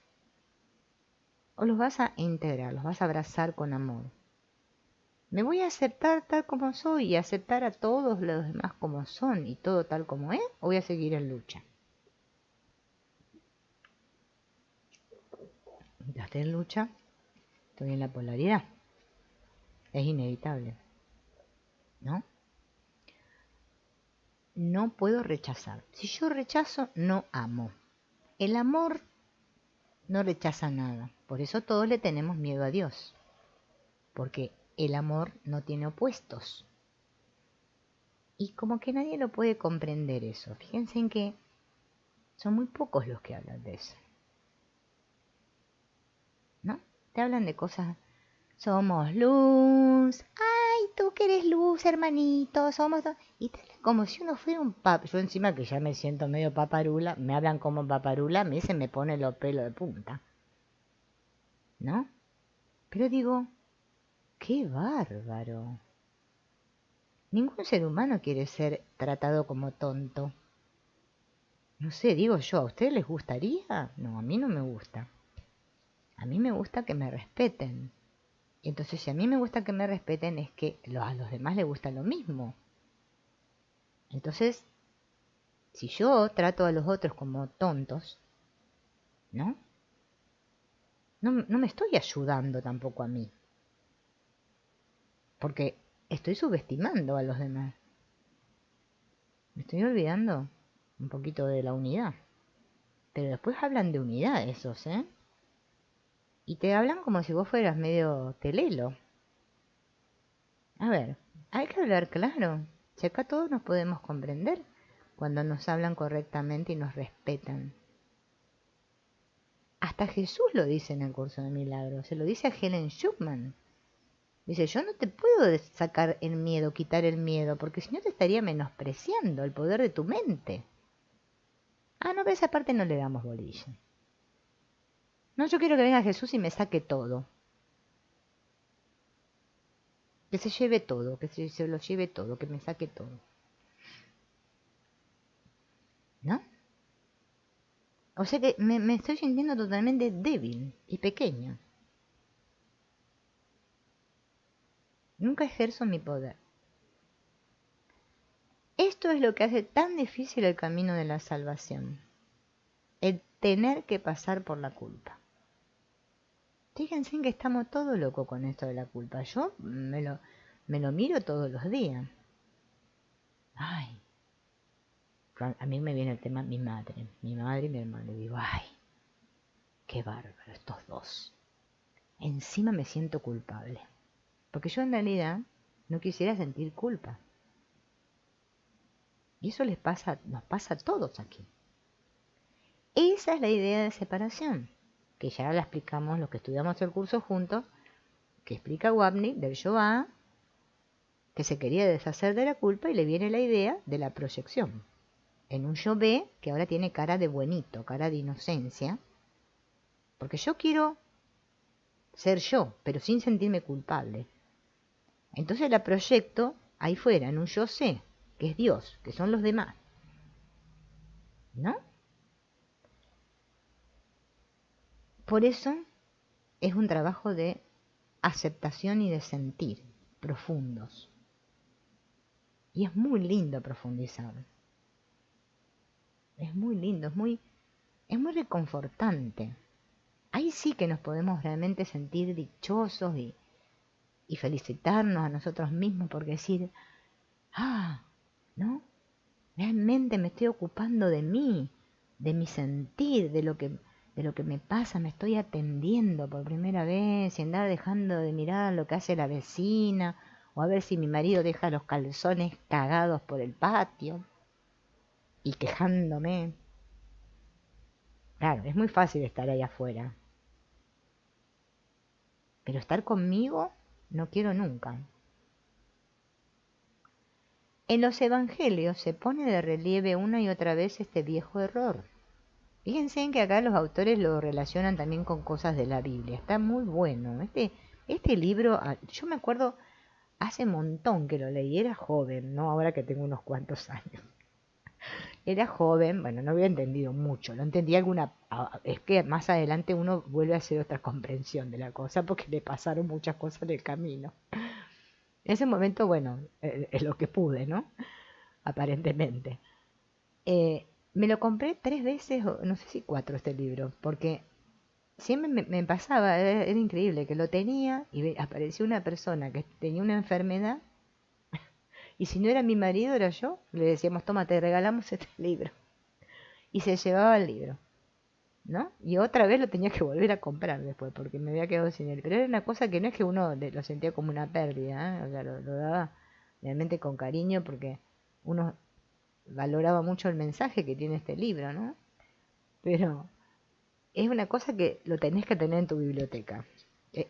O los vas a integrar, los vas a abrazar con amor. ¿Me voy a aceptar tal como soy y aceptar a todos los demás como son y todo tal como es? ¿O voy a seguir en lucha? Mientras esté en lucha, estoy en la polaridad. Es inevitable, ¿no? No puedo rechazar. Si yo rechazo, no amo. El amor no rechaza nada. Por eso todos le tenemos miedo a Dios. Porque el amor no tiene opuestos. Y como que nadie lo puede comprender eso. Fíjense en que son muy pocos los que hablan de eso. ¿No? Te hablan de cosas. Somos luz. Ay, tú que eres luz, hermanito. Somos dos. Y te hablan como si uno fuera un pap. Yo encima que ya me siento medio paparula. Me hablan como paparula. Me pone los pelos de punta. ¿No? Pero digo, qué bárbaro. Ningún ser humano quiere ser tratado como tonto. No sé, digo yo, ¿a ustedes les gustaría? No, a mí no me gusta. A mí me gusta que me respeten. Entonces, si a mí me gusta que me respeten, es que a los demás les gusta lo mismo. Entonces, si yo trato a los otros como tontos, ¿no? No me estoy ayudando tampoco a mí. Porque estoy subestimando a los demás. Me estoy olvidando un poquito de la unidad. Pero después hablan de unidad esos, ¿eh? Y te hablan como si vos fueras medio telelo. A ver, hay que hablar claro. Si acá todos nos podemos comprender. cuando nos hablan correctamente y nos respetan. Hasta Jesús lo dice en el Curso de Milagros, se lo dice a Helen Schucman. Dice, yo no te puedo sacar el miedo, quitar el miedo, porque si no te estaría menospreciando el poder de tu mente. Ah, no, pero esa parte no le damos bolilla. No, yo quiero que venga Jesús y me saque todo. Que se lleve todo, que se lo lleve todo, que me saque todo. ¿No? O sea que me estoy sintiendo totalmente débil y pequeña. Nunca ejerzo mi poder. Esto es lo que hace tan difícil el camino de la salvación. El tener que pasar por la culpa. Fíjense en que estamos todos locos con esto de la culpa. Yo me lo miro todos los días. Ay, a mí me viene el tema mi madre y mi hermano. Y digo, ay, qué bárbaro estos dos. Encima me siento culpable. Porque yo en realidad no quisiera sentir culpa. Y eso nos pasa a todos aquí. Esa es la idea de separación, que ya la explicamos los que estudiamos el curso juntos, que explica Wapnick del Yoá, que se quería deshacer de la culpa y le viene la idea de la proyección. En un yo ve que ahora tiene cara de buenito, cara de inocencia, porque yo quiero ser yo, pero sin sentirme culpable. Entonces la proyecto ahí fuera, en un yo sé, que es Dios, que son los demás. ¿No? Por eso es un trabajo de aceptación y de sentir profundos. Y es muy lindo profundizar. Es muy lindo, es muy reconfortante. Ahí sí que nos podemos realmente sentir dichosos y felicitarnos a nosotros mismos por decir, ¿no? Realmente me estoy ocupando de mí, de mi sentir, de lo que me pasa, me estoy atendiendo por primera vez, y andar dejando de mirar lo que hace la vecina, o a ver si mi marido deja los calzones cagados por el patio, y quejándome. Claro, es muy fácil estar ahí afuera, pero estar conmigo no quiero nunca. En los evangelios se pone de relieve una y otra vez este viejo error. Fíjense en que acá los autores lo relacionan también con cosas de la Biblia. Está muy bueno. Este libro, yo me acuerdo hace un montón que lo leí, era joven, no ahora que tengo unos cuantos años. Era joven, bueno, no había entendido mucho, no entendía es que más adelante uno vuelve a hacer otra comprensión de la cosa porque le pasaron muchas cosas en el camino. En ese momento, bueno, es lo que pude, ¿no? Aparentemente. Me lo compré 3 veces, o no sé si 4 este libro, porque siempre me pasaba, era increíble, que lo tenía y apareció una persona que tenía una enfermedad y si no era mi marido, era yo, le decíamos, toma, te regalamos este libro. Y se llevaba el libro, ¿no? Y otra vez lo tenía que volver a comprar después, porque me había quedado sin él. Pero era una cosa que no es que uno lo sentía como una pérdida, ¿eh? O sea, lo daba realmente con cariño porque uno valoraba mucho el mensaje que tiene este libro, ¿no? Pero es una cosa que lo tenés que tener en tu biblioteca.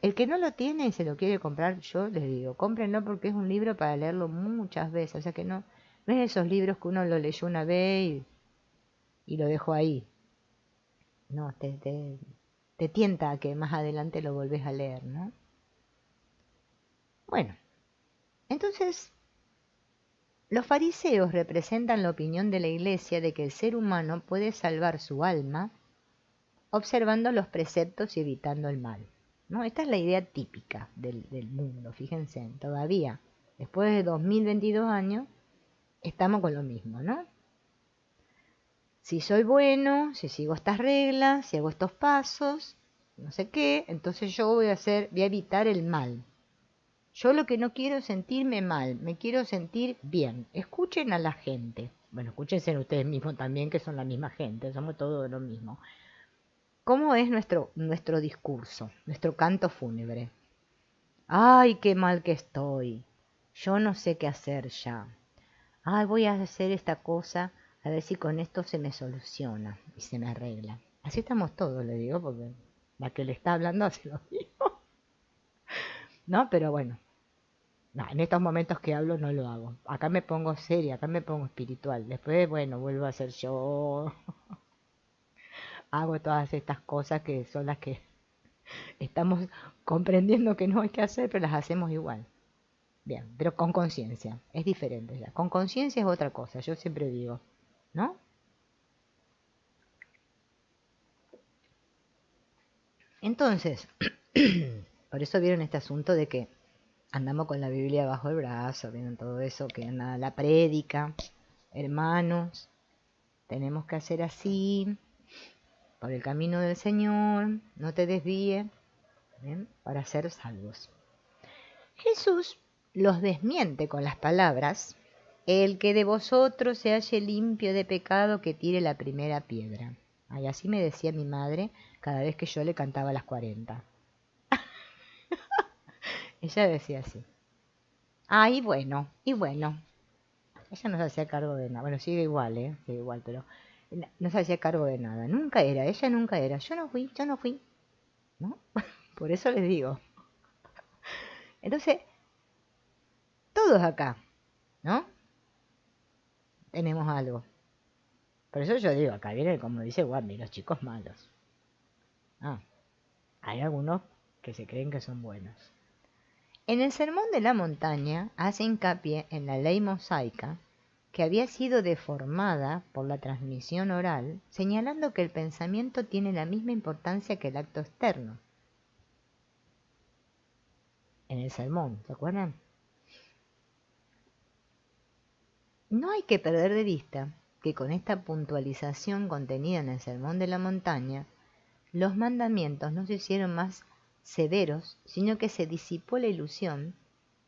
El que no lo tiene y se lo quiere comprar, yo les digo, cómprenlo porque es un libro para leerlo muchas veces. O sea que no es de esos libros que uno lo leyó una vez y lo dejó ahí. No, te tienta a que más adelante lo volvés a leer, ¿no? Bueno, entonces los fariseos representan la opinión de la Iglesia de que el ser humano puede salvar su alma observando los preceptos y evitando el mal, ¿no? Esta es la idea típica del mundo, fíjense, todavía, después de 2022 años, estamos con lo mismo, ¿no? Si soy bueno, si sigo estas reglas, si hago estos pasos, no sé qué, entonces yo voy a evitar el mal. Yo lo que no quiero es sentirme mal, me quiero sentir bien. Escuchen a la gente. Bueno, escúchense ustedes mismos también, que son la misma gente, somos todos lo mismo. ¿Cómo es nuestro discurso, nuestro canto fúnebre? Ay, qué mal que estoy. Yo no sé qué hacer ya. Ay, voy a hacer esta cosa A ver si con esto se me soluciona y se me arregla. Así estamos todos, le digo, porque la que le está hablando hace lo mismo. ¿No? Pero bueno, no, en estos momentos que hablo no lo hago. Acá me pongo seria, acá me pongo espiritual. Después, bueno, vuelvo a ser yo. Hago todas estas cosas que son las que estamos comprendiendo que no hay que hacer, pero las hacemos igual. Bien, pero con conciencia. Es diferente ya. Con conciencia es otra cosa, yo siempre digo. ¿No? Entonces, por eso vieron este asunto de que andamos con la Biblia bajo el brazo, vieron todo eso, que anda la prédica, hermanos, tenemos que hacer así, por el camino del Señor, no te desvíes, ¿bien? Para ser salvos. Jesús los desmiente con las palabras, el que de vosotros se halle limpio de pecado, que tire la primera piedra. Ay, así me decía mi madre cada vez que yo le cantaba las 40. Ella decía así. Ah, y bueno. Ella no se hacía cargo de nada. Bueno, sigue igual, ¿eh? Sigue igual, pero no se hacía cargo de nada. Nunca era, ella nunca era. Yo no fui, ¿no? Por eso les digo. Entonces, todos acá, ¿no? Tenemos algo. Por eso yo digo, acá viene como dice Wambi, los chicos malos. Ah, hay algunos que se creen que son buenos. En el Sermón de la Montaña hace hincapié en la ley mosaica, que había sido deformada por la transmisión oral, señalando que el pensamiento tiene la misma importancia que el acto externo. En el sermón, ¿se acuerdan? No hay que perder de vista que con esta puntualización contenida en el Sermón de la Montaña, los mandamientos no se hicieron más severos, sino que se disipó la ilusión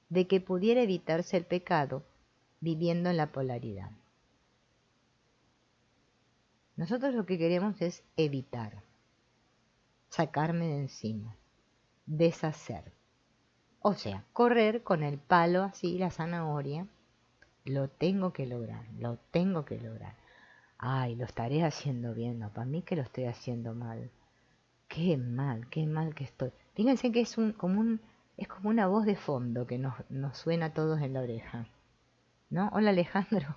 de que pudiera evitarse el pecado viviendo en la polaridad. Nosotros lo que queremos es evitar, sacarme de encima, deshacer. O sea, correr con el palo así, la zanahoria, lo tengo que lograr, lo tengo que lograr. Ay, lo estaré haciendo bien, no, para mí que lo estoy haciendo mal. Qué mal que estoy. Fíjense que es es como una voz de fondo que nos suena a todos en la oreja. ¿No? Hola Alejandro.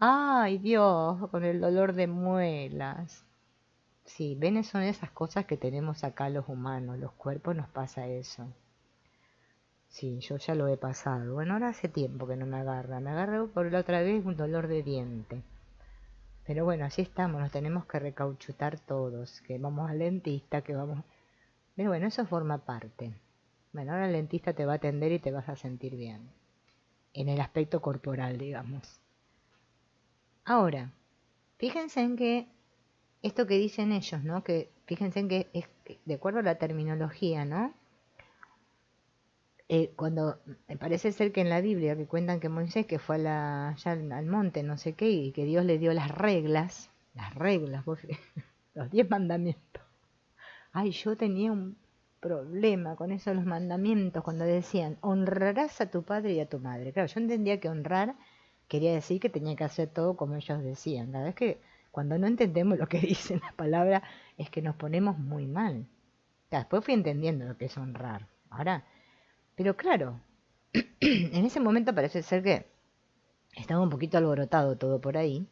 Ay, Dios, con el dolor de muelas. Sí, ven, son esas cosas que tenemos acá los humanos, los cuerpos nos pasa eso. Sí, yo ya lo he pasado. Bueno, ahora hace tiempo que no me agarra. Me agarró por la otra vez un dolor de diente. Pero bueno, así estamos, nos tenemos que recauchutar todos, que vamos al dentista, que vamos... Pero bueno, eso forma parte. Bueno, ahora el dentista te va a atender y te vas a sentir bien. En el aspecto corporal, digamos. Ahora, fíjense en que esto que dicen ellos, ¿no? Que fíjense en que es de acuerdo a la terminología, ¿no? Cuando parece ser que en la Biblia que cuentan que Moisés que fue allá al monte, no sé qué, y que Dios le dio las reglas, los 10 mandamientos. Ay, yo tenía un problema con eso de los mandamientos cuando decían, honrarás a tu padre y a tu madre. Claro, yo entendía que honrar quería decir que tenía que hacer todo como ellos decían. La verdad es que cuando no entendemos lo que dicen las palabras es que nos ponemos muy mal. Claro, después fui entendiendo lo que es honrar. Ahora, pero claro, en ese momento parece ser que estaba un poquito alborotado todo por ahí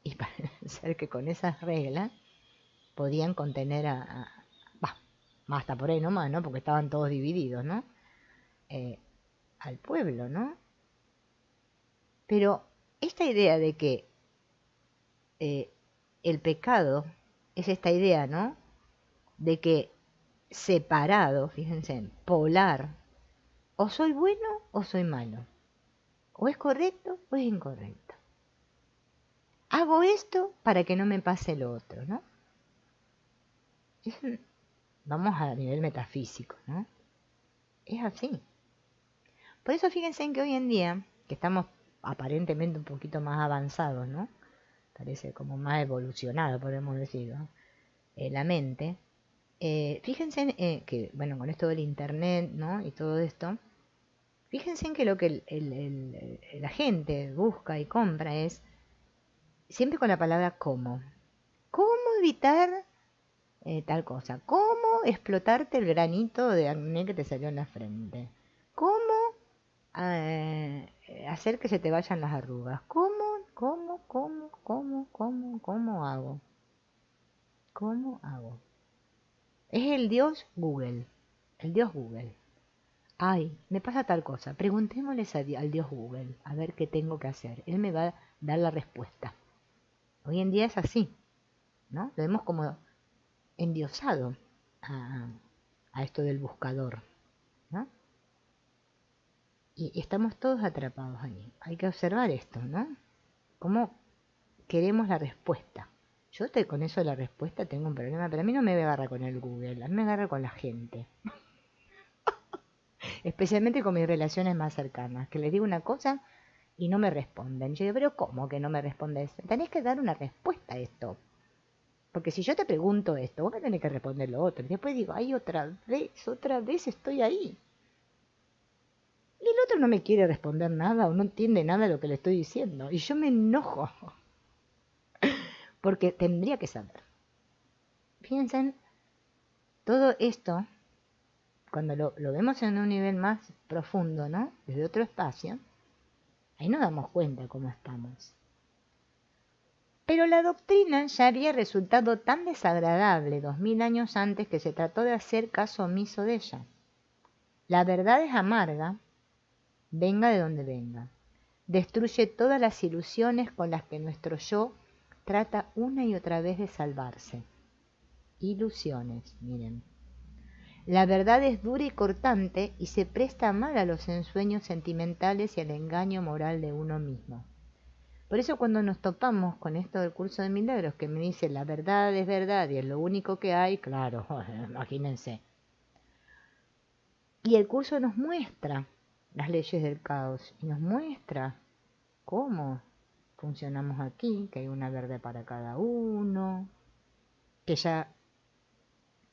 y parece ser que con esas reglas podían contener bah, hasta por ahí nomás, ¿no? Porque estaban todos divididos, ¿no? Al pueblo, ¿no? Pero esta idea de que eh, el pecado es esta idea, ¿no? De que separado, fíjense, polar, o soy bueno o soy malo, o es correcto o es incorrecto. Hago esto para que no me pase lo otro, ¿no? Vamos a nivel metafísico, ¿no? Es así. Por eso fíjense en que hoy en día, que estamos aparentemente un poquito más avanzados, ¿no? Parece como más evolucionado, podemos decir, ¿no? La mente. Fíjense que, bueno, con esto del internet, ¿no? Y todo esto, Fíjense en que lo que la gente busca y compra es siempre con la palabra cómo. ¿Cómo evitar tal cosa? ¿Cómo explotarte el granito de acné que te salió en la frente? ¿Cómo hacer que se te vayan las arrugas? ¿Cómo hago? ¿Cómo hago? Es el dios Google. El dios Google. Ay, me pasa tal cosa. Preguntémosles al dios Google a ver qué tengo que hacer. Él me va a dar la respuesta. Hoy en día es así, ¿no? Lo hemos como endiosado a, a esto del buscador, ¿no? Y estamos todos atrapados allí. Hay que observar esto, ¿no? Cómo queremos la respuesta. Yo con eso de la respuesta tengo un problema, pero a mí no me agarra con el Google, a mí me agarra con la gente. Especialmente con mis relaciones más cercanas, que les digo una cosa y no me responden. Yo digo, pero ¿cómo que no me respondes? Tenés que dar una respuesta a esto. Porque si yo te pregunto esto, vos me tenés que responder lo otro. Y después digo, ay, otra vez estoy ahí. Y el otro no me quiere responder nada o no entiende nada de lo que le estoy diciendo. Y yo me enojo. Porque tendría que saber. Fíjense, todo esto, cuando lo vemos en un nivel más profundo, ¿no? Desde otro espacio, ahí nos damos cuenta cómo estamos. Pero la doctrina ya había resultado tan desagradable 2000 años antes que se trató de hacer caso omiso de ella. La verdad es amarga, venga de donde venga. Destruye todas las ilusiones con las que nuestro yo trata una y otra vez de salvarse. Ilusiones, miren. La verdad es dura y cortante y se presta mal a los ensueños sentimentales y al engaño moral de uno mismo. Por eso cuando nos topamos con esto del curso de milagros, que me dice la verdad es verdad y es lo único que hay, claro, imagínense. Y el curso nos muestra las leyes del caos y nos muestra cómo funcionamos aquí, que hay una verdad para cada uno, que ya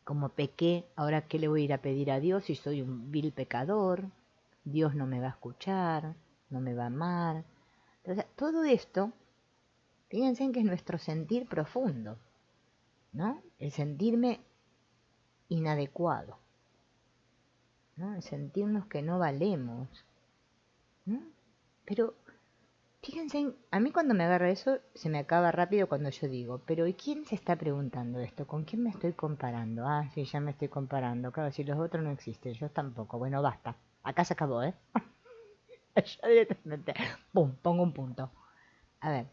como pequé, ahora qué le voy a ir a pedir a Dios si soy un vil pecador, Dios no me va a escuchar, no me va a amar. Entonces, todo esto, fíjense en que es nuestro sentir profundo, ¿no? El sentirme inadecuado, ¿no? El sentirnos que no valemos, ¿no? Pero fíjense, a mí cuando me agarra eso, se me acaba rápido cuando yo digo, pero ¿y quién se está preguntando esto? ¿Con quién me estoy comparando? Ah, sí, ya me estoy comparando. Claro, si los otros no existen, yo tampoco. Bueno, basta. Acá se acabó, ¿eh? Yo directamente, pum, pongo un punto. A ver,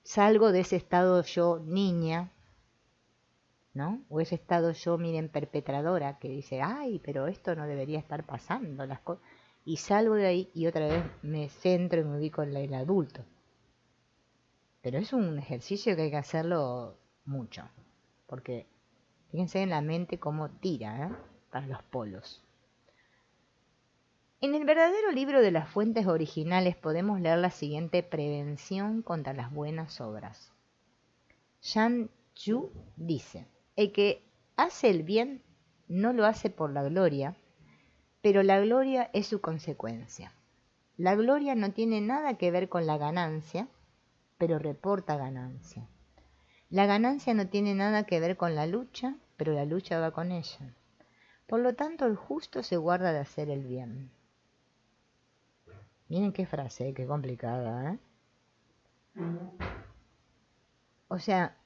salgo de ese estado yo niña, ¿no? O ese estado yo, miren, perpetradora, que dice, ay, pero esto no debería estar pasando, las cosas. Y salgo de ahí y otra vez me centro y me ubico en el adulto. Pero es un ejercicio que hay que hacerlo mucho, porque fíjense en la mente cómo tira, ¿eh? Para los polos. En el verdadero libro de las fuentes originales podemos leer la siguiente prevención contra las buenas obras. Yan Yu dice, el que hace el bien no lo hace por la gloria, pero la gloria es su consecuencia. La gloria no tiene nada que ver con la ganancia, pero reporta ganancia. La ganancia no tiene nada que ver con la lucha, pero la lucha va con ella. Por lo tanto, el justo se guarda de hacer el bien. Miren qué frase, qué complicada, ¿eh? O sea,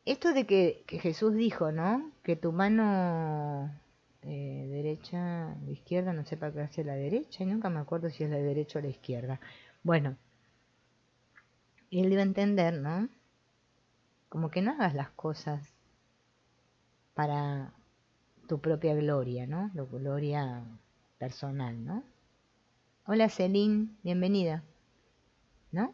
esto de que Jesús dijo, ¿no? Que tu mano derecha, la izquierda, no sé para qué hace la derecha, y nunca me acuerdo si es la derecha o la izquierda. Bueno, él debe entender, ¿no? Como que no hagas las cosas para tu propia gloria, ¿no? La gloria personal, ¿no? Hola Celine, bienvenida, ¿no?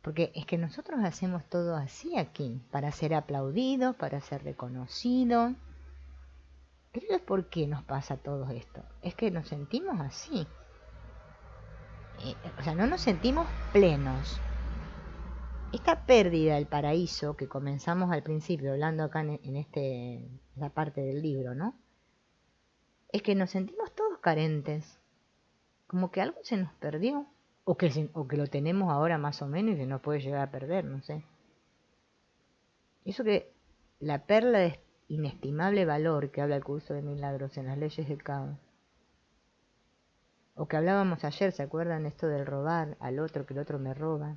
Porque es que nosotros hacemos todo así aquí, para ser aplaudidos, para ser reconocidos. Pero es por qué nos pasa todo esto. Es que nos sentimos así. O sea, no nos sentimos plenos. Esta pérdida del paraíso que comenzamos al principio, hablando acá en esta parte del libro, ¿no? es que nos sentimos todos carentes, como que algo se nos perdió, o que lo tenemos ahora más o menos y se nos puede llegar a perder, no sé. Eso que la perla de inestimable valor que habla el curso de milagros en las leyes del caos, o que hablábamos ayer, ¿se acuerdan esto del robar al otro, que el otro me roba?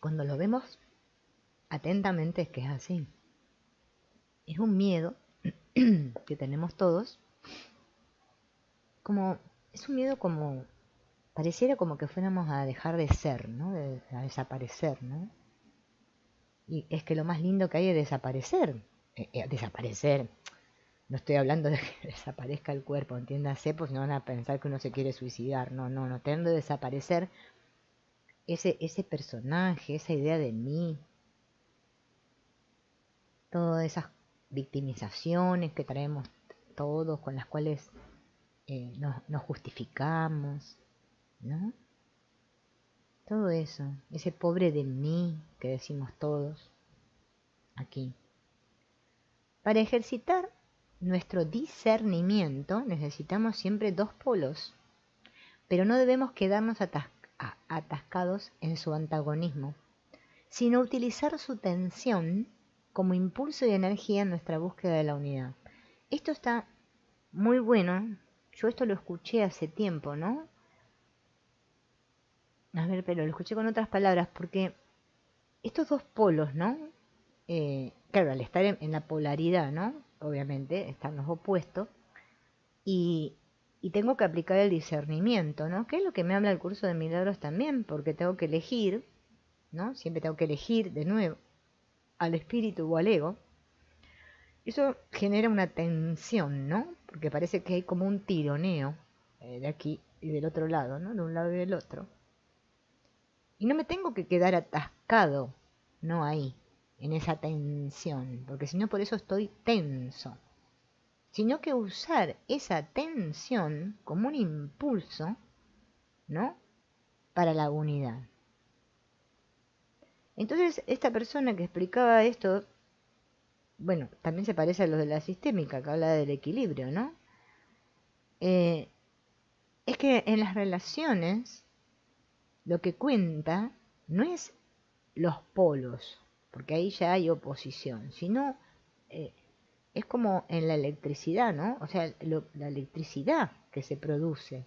Cuando lo vemos atentamente es que es así. Es un miedo que tenemos todos, como es un miedo como pareciera como que fuéramos a dejar de ser, ¿no? A desaparecer, ¿no? Y es que lo más lindo que hay es desaparecer. Desaparecer. No estoy hablando de que desaparezca el cuerpo, entiéndase, pues no van a pensar que uno se quiere suicidar. No, no, no. Teniendo de desaparecer ese personaje, esa idea de mí, todas esas victimizaciones que traemos todos, con las cuales nos justificamos, ¿no? Todo eso, ese pobre de mí que decimos todos aquí. Para ejercitar nuestro discernimiento necesitamos siempre dos polos, pero no debemos quedarnos atascados en su antagonismo, sino utilizar su tensión como impulso y energía en nuestra búsqueda de la unidad. Esto está muy bueno, yo esto lo escuché hace tiempo, ¿no? A ver, pero lo escuché con otras palabras, porque estos dos polos, ¿no? Claro, al estar en la polaridad, ¿no? Obviamente, están los opuestos, y tengo que aplicar el discernimiento, ¿no? Que es lo que me habla el curso de milagros también, porque tengo que elegir, ¿no? Siempre tengo que elegir de nuevo al espíritu o al ego. Eso genera una tensión, ¿no? Porque parece que hay como un tironeo de aquí y del otro lado, ¿no? De un lado y del otro. Y no me tengo que quedar atascado, no ahí, en esa tensión, porque si no por eso estoy tenso, sino que usar esa tensión como un impulso, ¿no? Para la unidad. Entonces, esta persona que explicaba esto, bueno, también se parece a lo de la sistémica, que habla del equilibrio, ¿no? Es que en las relaciones lo que cuenta no es los polos, porque ahí ya hay oposición, sino es como en la electricidad, ¿no? O sea, la electricidad que se produce,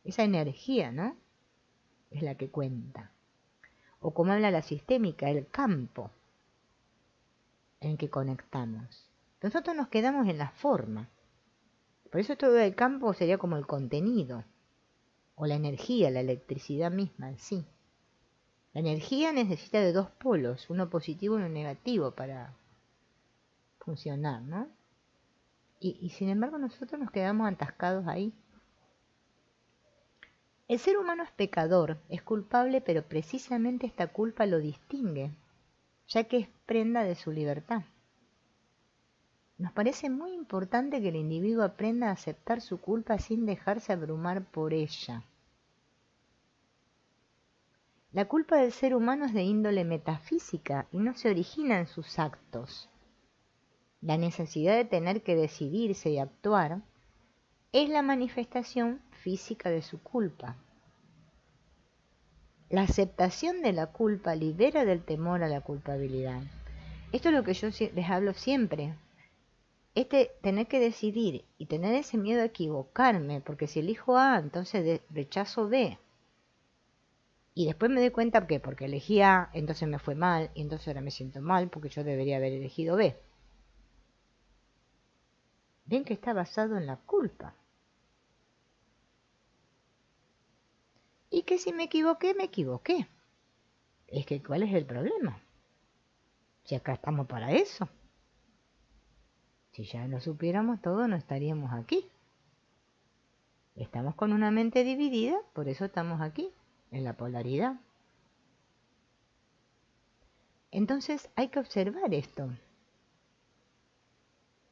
esa energía, ¿no? Es la que cuenta. O como habla la sistémica, el campo en que conectamos. Nosotros nos quedamos en la forma. Por eso todo el campo sería como el contenido, o la energía, la electricidad misma en sí. La energía necesita de dos polos, uno positivo y uno negativo para funcionar, ¿no? Y sin embargo nosotros nos quedamos atascados ahí. El ser humano es pecador, es culpable, pero precisamente esta culpa lo distingue, ya que es prenda de su libertad. Nos parece muy importante que el individuo aprenda a aceptar su culpa sin dejarse abrumar por ella. La culpa del ser humano es de índole metafísica y no se origina en sus actos. La necesidad de tener que decidirse y actuar es la manifestación física de su culpa. La aceptación de la culpa libera del temor a la culpabilidad. Esto es lo que yo les hablo siempre. Tener que decidir y tener ese miedo a equivocarme, porque si elijo A, entonces rechazo B. Y después me doy cuenta que porque elegí A, entonces me fue mal, y entonces ahora me siento mal porque yo debería haber elegido B. Ven que está basado en la culpa. Y que si me equivoqué, me equivoqué. Es que ¿cuál es el problema? Si acá estamos para eso. Si ya lo supiéramos todo, no estaríamos aquí. Estamos con una mente dividida, por eso estamos aquí, en la polaridad. Entonces hay que observar esto.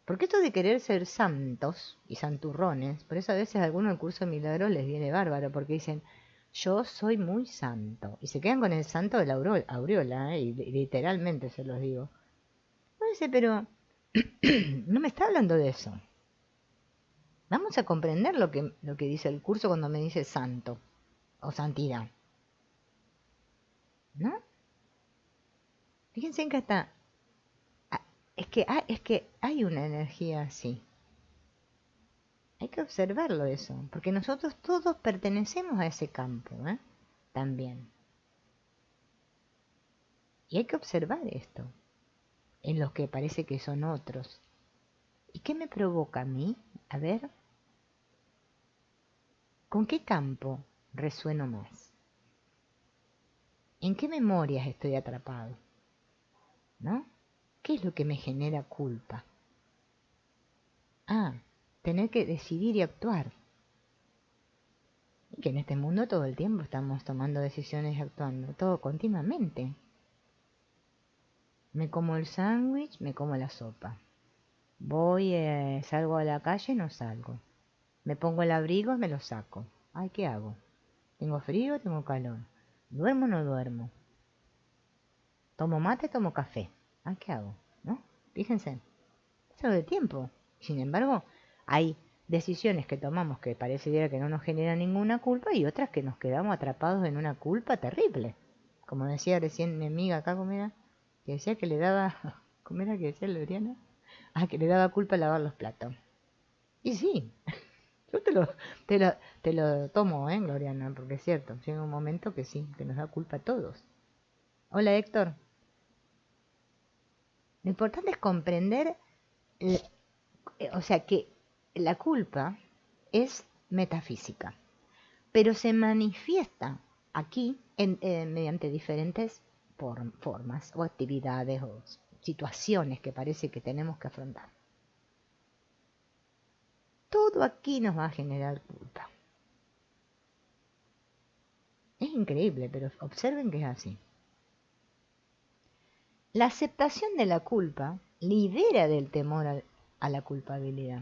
Porque esto de querer ser santos y santurrones, por eso a veces a algunos del curso de milagros les viene bárbaro, porque dicen, yo soy muy santo. Y se quedan con el santo de la aureola, y literalmente se los digo. dice, pero no me está hablando de eso. Vamos a comprender lo que dice el curso cuando me dice santo o santidad. ¿No? Fíjense en que hasta... Es que hay una energía así. Hay que observarlo eso, porque nosotros todos pertenecemos a ese campo, también. Y hay que observar esto, en los que parece que son otros. ¿Y qué me provoca a mí? A ver, ¿con qué campo resueno más? ¿En qué memorias estoy atrapado? ¿No? ¿Qué es lo que me genera culpa? Tener que decidir y actuar. Y que en este mundo todo el tiempo estamos tomando decisiones y actuando, todo continuamente. Me como el sándwich, me como la sopa. Voy, salgo a la calle, no salgo. Me pongo el abrigo, me lo saco. Ay, ¿qué hago? ¿Tengo frío, tengo calor? ¿Duermo o no duermo? ¿Tomo mate, tomo café? Ay, ¿qué hago? ¿No? Fíjense, es algo de tiempo. Sin embargo, hay decisiones que tomamos que pareciera que no nos generan ninguna culpa y otras que nos quedamos atrapados en una culpa terrible. Como decía recién mi amiga acá, ¿cómo era? Que decía que le daba... ¿Cómo era que decía Loriana? Que le daba culpa lavar los platos. Y sí, yo te lo tomo, Gloriana, porque es cierto, llega un momento que sí, que nos da culpa a todos. Hola, Héctor. Lo importante es comprender, o sea, que la culpa es metafísica, pero se manifiesta aquí mediante diferentes formas o actividades o situaciones que parece que tenemos que afrontar. Todo aquí nos va a generar culpa. Es increíble, pero observen que es así. La aceptación de la culpa libera del temor a la culpabilidad.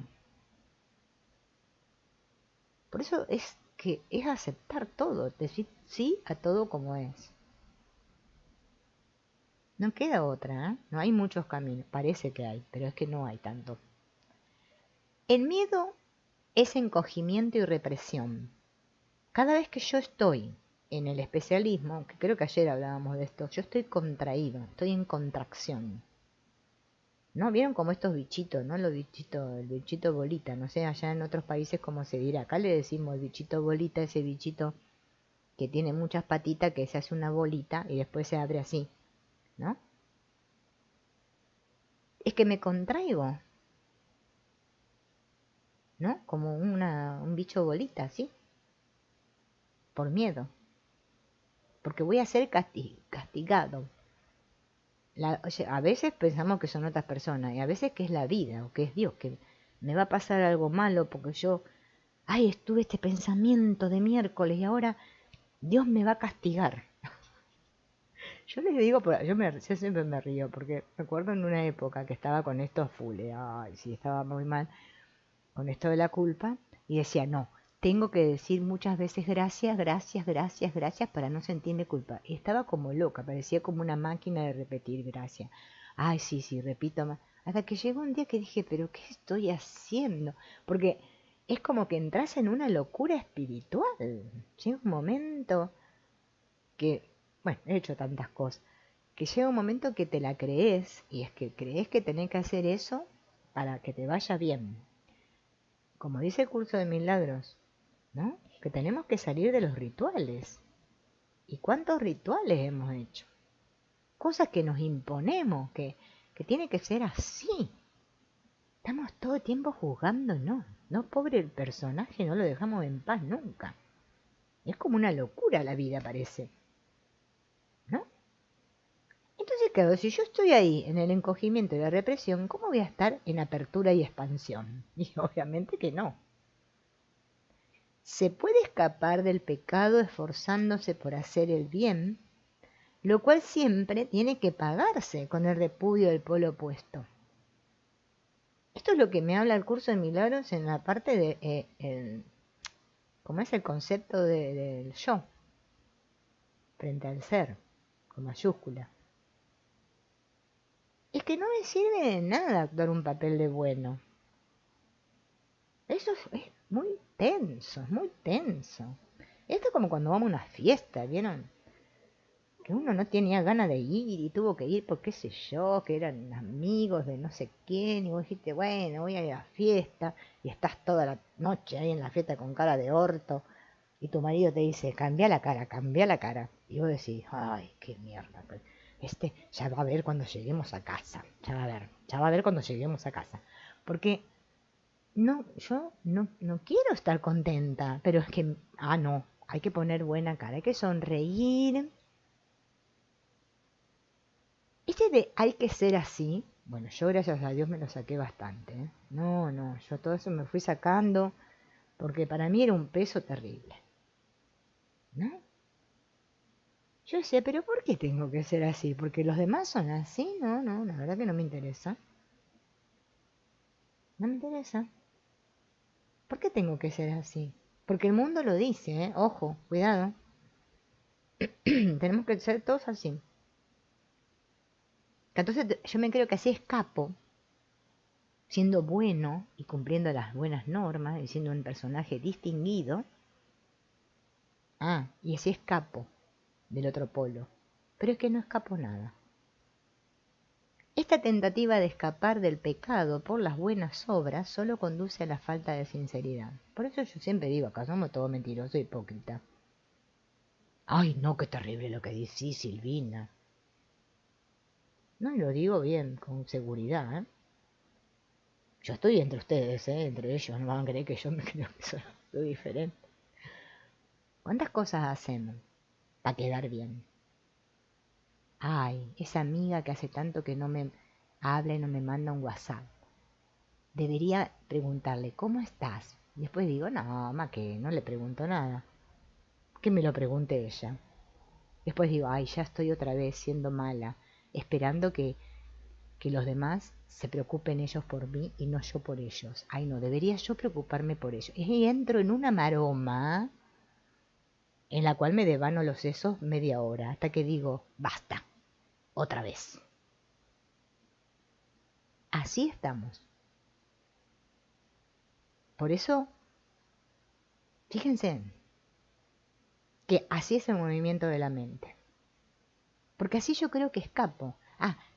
Por eso es que es aceptar todo, decir sí a todo como es. No queda otra, No hay muchos caminos, parece que hay, pero es que no hay tanto. El miedo es encogimiento y represión. Cada vez que yo estoy en el especialismo, que creo que ayer hablábamos de esto, yo estoy contraído, estoy en contracción. ¿No? ¿Vieron como estos bichitos, ¿no? Los bichitos, el bichito bolita, no sé, allá en otros países cómo se dirá. Acá le decimos el bichito bolita, ese bichito que tiene muchas patitas, que se hace una bolita y después se abre así, ¿no? Es que me contraigo, ¿no? Como un bicho bolita, ¿sí? Por miedo. Porque voy a ser castigado. A veces pensamos que son otras personas y a veces que es la vida o que es Dios, que me va a pasar algo malo porque yo, estuve este pensamiento de miércoles y ahora Dios me va a castigar. Yo les digo, yo siempre me río porque me acuerdo en una época que estaba con esto a full, sí, estaba muy mal con esto de la culpa y decía, no, tengo que decir muchas veces gracias, gracias, gracias, gracias para no sentirme culpa. Y estaba como loca, parecía como una máquina de repetir gracias. Ay, sí, sí, repito más. Hasta que llegó un día que dije, pero ¿qué estoy haciendo? Porque es como que entras en una locura espiritual. Llega un momento que, bueno, he hecho tantas cosas, que llega un momento que te la crees y es que crees que tenés que hacer eso para que te vaya bien. Como dice el curso de milagros, ¿no? Que tenemos que salir de los rituales. ¿Y cuántos rituales hemos hecho? Cosas que nos imponemos, que tiene que ser así. Estamos todo el tiempo juzgándonos. No, pobre el personaje, no lo dejamos en paz nunca. Es como una locura la vida, parece. ¿No? Entonces, claro, si yo estoy ahí en el encogimiento y la represión, ¿cómo voy a estar en apertura y expansión? Y obviamente que no. Se puede escapar del pecado esforzándose por hacer el bien, lo cual siempre tiene que pagarse con el repudio del polo opuesto. Esto es lo que me habla el curso de milagros en la parte de, ¿cómo es el concepto del yo? Frente al ser, con mayúscula. Es que no me sirve de nada actuar un papel de bueno. Eso es muy tenso, es muy tenso. Esto es como cuando vamos a una fiesta, ¿vieron? Que uno no tenía ganas de ir y tuvo que ir porque qué sé yo, que eran amigos de no sé quién, y vos dijiste, bueno, voy a ir a la fiesta, y estás toda la noche ahí en la fiesta con cara de orto, y tu marido te dice, cambia la cara, y vos decís, ay, qué mierda, este ya va a ver cuando lleguemos a casa, ya va a ver cuando lleguemos a casa, porque no, yo no quiero estar contenta, pero es que, no, hay que poner buena cara, hay que sonreír. Este de hay que ser así, bueno, yo gracias a Dios me lo saqué bastante, ¿eh? No, yo todo eso me fui sacando porque para mí era un peso terrible, ¿no? Yo decía, pero ¿por qué tengo que ser así? ¿Porque los demás son así? No, la verdad que no me interesa. No me interesa. ¿Por qué tengo que ser así? Porque el mundo lo dice, ¿eh? Ojo, cuidado. Tenemos que ser todos así. Entonces yo me creo que así escapo, siendo bueno y cumpliendo las buenas normas y siendo un personaje distinguido. Y así escapo del otro polo. Pero es que no escapo nada. Esta tentativa de escapar del pecado por las buenas obras solo conduce a la falta de sinceridad. Por eso yo siempre digo, acá somos todo mentiroso e hipócrita. Ay, no, qué terrible lo que decís, Silvina. No, y lo digo bien, con seguridad, ¿eh? Yo estoy entre ustedes, ¿eh? Entre ellos, no van a creer que yo me creo que soy diferente. ¿Cuántas cosas hacemos para quedar bien? Ay, esa amiga que hace tanto que no me habla y no me manda un WhatsApp. Debería preguntarle, ¿cómo estás? Y después digo, no, ma que no le pregunto nada. Que me lo pregunte ella. Después digo, ay, ya estoy otra vez siendo mala, esperando que los demás se preocupen ellos por mí y no yo por ellos. Ay, no, debería yo preocuparme por ellos. Y entro en una maroma en la cual me devano los sesos media hora, hasta que digo, basta, otra vez. Así estamos. Por eso, fíjense que así es el movimiento de la mente. Porque así yo creo que escapo.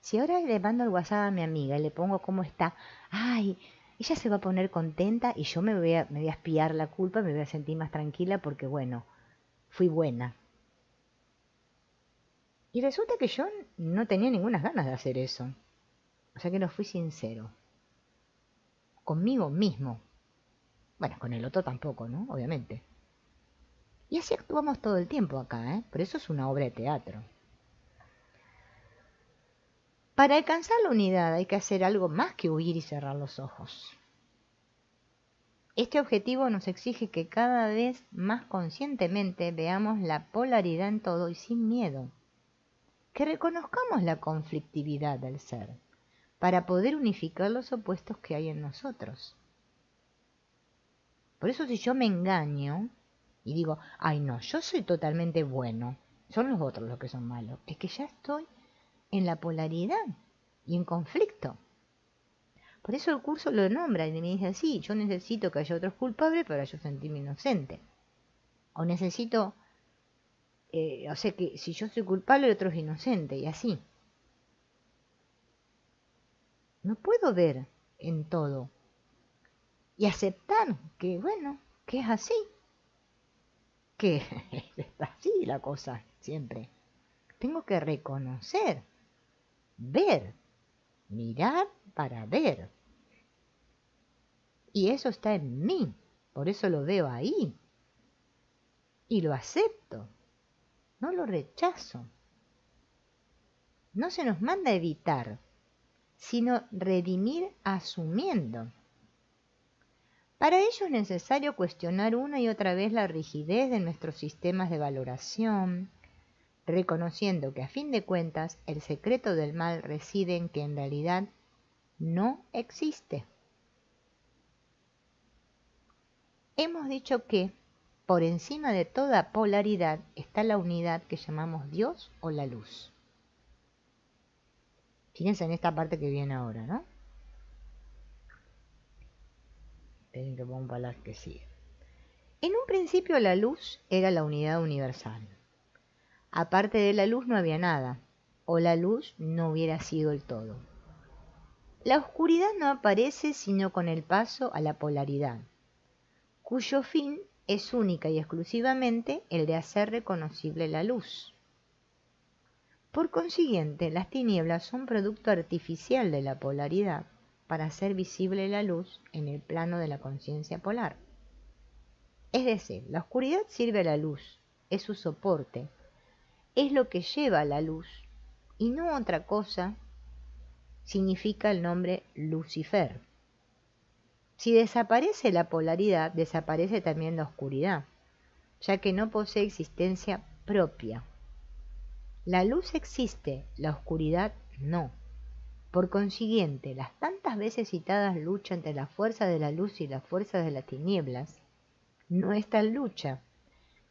Si ahora le mando el WhatsApp a mi amiga y le pongo cómo está, ay, ella se va a poner contenta y yo me voy a espiar la culpa, me voy a sentir más tranquila porque, bueno, fui buena. Y resulta que yo no tenía ninguna ganas de hacer eso. O sea que no fui sincero. Conmigo mismo. Bueno, con el otro tampoco, ¿no? Obviamente. Y así actuamos todo el tiempo acá, ¿eh? Por eso es una obra de teatro. Para alcanzar la unidad hay que hacer algo más que huir y cerrar los ojos. Este objetivo nos exige que cada vez más conscientemente veamos la polaridad en todo y sin miedo. Que reconozcamos la conflictividad del ser para poder unificar los opuestos que hay en nosotros. Por eso si yo me engaño y digo, ay no, yo soy totalmente bueno, son los otros los que son malos, es que ya estoy en la polaridad y en conflicto. Por eso el curso lo nombra y me dice, sí, yo necesito que haya otros culpables para yo sentirme inocente. O necesito, o sea que si yo soy culpable el otro es inocente y así. No puedo ver en todo y aceptar que, bueno, que es así, que está así la cosa siempre. Tengo que reconocer, ver, mirar para ver. Y eso está en mí, por eso lo veo ahí. Y lo acepto, no lo rechazo. No se nos manda a evitar, sino redimir asumiendo. Para ello es necesario cuestionar una y otra vez la rigidez de nuestros sistemas de valoración, reconociendo que a fin de cuentas el secreto del mal reside en que en realidad no existe. Hemos dicho que por encima de toda polaridad está la unidad que llamamos Dios o la luz. Fíjense en esta parte que viene ahora, ¿no? Esperen que pongo para que sigue. En un principio la luz era la unidad universal. Aparte de la luz no había nada, o la luz no hubiera sido el todo. La oscuridad no aparece sino con el paso a la polaridad, cuyo fin es única y exclusivamente el de hacer reconocible la luz. Por consiguiente, las tinieblas son producto artificial de la polaridad para hacer visible la luz en el plano de la conciencia polar. Es decir, la oscuridad sirve a la luz, es su soporte, es lo que lleva a la luz, y no otra cosa significa el nombre Lucifer. Si desaparece la polaridad, desaparece también la oscuridad, ya que no posee existencia propia. La luz existe, la oscuridad no. Por consiguiente, las tantas veces citadas lucha entre la fuerza de la luz y la fuerza de las tinieblas no es tal lucha,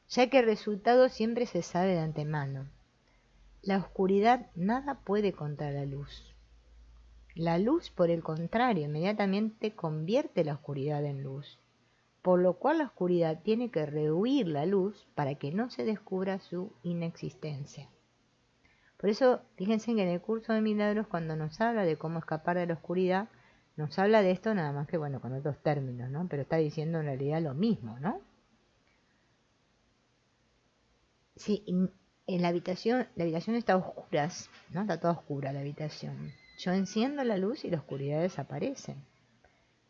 ya que el resultado siempre se sabe de antemano. La oscuridad nada puede contra la luz. La luz, por el contrario, inmediatamente convierte la oscuridad en luz, por lo cual la oscuridad tiene que rehuir la luz para que no se descubra su inexistencia. Por eso, fíjense que en el curso de milagros, cuando nos habla de cómo escapar de la oscuridad, nos habla de esto nada más que, bueno, con otros términos, ¿no? Pero está diciendo en realidad lo mismo, ¿no? Sí, en la habitación está a oscuras, ¿no? Está toda oscura la habitación. Yo enciendo la luz y la oscuridad desaparece.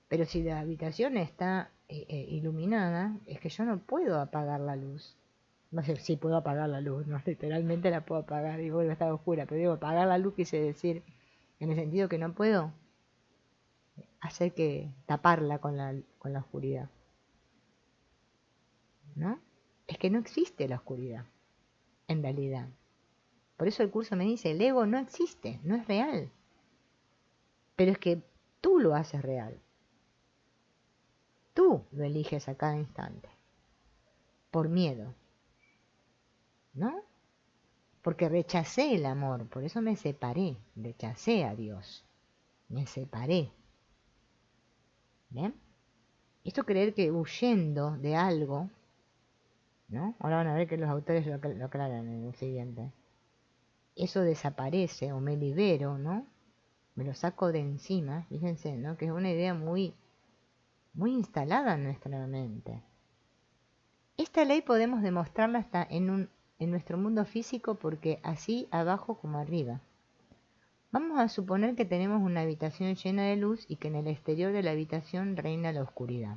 Pero si la habitación está iluminada, es que yo no puedo apagar la luz. No sé si puedo apagar la luz, no, literalmente la puedo apagar y vuelve a estar oscura. Pero digo, apagar la luz quise decir, en el sentido que no puedo hacer que taparla con la oscuridad. ¿No? Es que no existe la oscuridad, en realidad. Por eso el curso me dice, el ego no existe, no es real. Pero es que tú lo haces real. Tú lo eliges a cada instante. Por miedo. ¿No? Porque rechacé el amor, por eso me separé. Rechacé a Dios. Me separé. ¿Ven? Esto creer que huyendo de algo, ¿no? Ahora van a ver que los autores lo aclaran en el siguiente. Eso desaparece o me libero, ¿no? Me lo saco de encima, fíjense, ¿no? Que es una idea muy instalada en nuestra mente. Esta ley podemos demostrarla hasta en nuestro mundo físico porque así abajo como arriba. Vamos a suponer que tenemos una habitación llena de luz y que en el exterior de la habitación reina la oscuridad.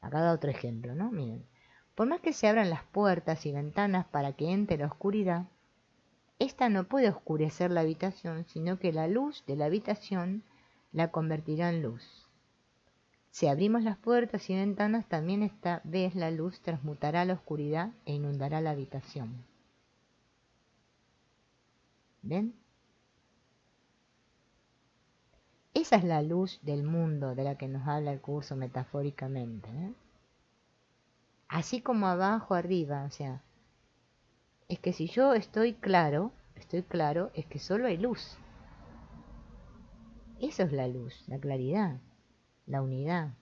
Acá da otro ejemplo, ¿no? Miren, por más que se abran las puertas y ventanas para que entre la oscuridad, esta no puede oscurecer la habitación, sino que la luz de la habitación la convertirá en luz. Si abrimos las puertas y ventanas, también esta vez la luz transmutará la oscuridad e inundará la habitación. ¿Ven? Esa es la luz del mundo de la que nos habla el curso metafóricamente, ¿eh? Así como abajo, arriba, o sea, es que si yo estoy claro, es que solo hay luz. Eso es la luz, la claridad, la unidad.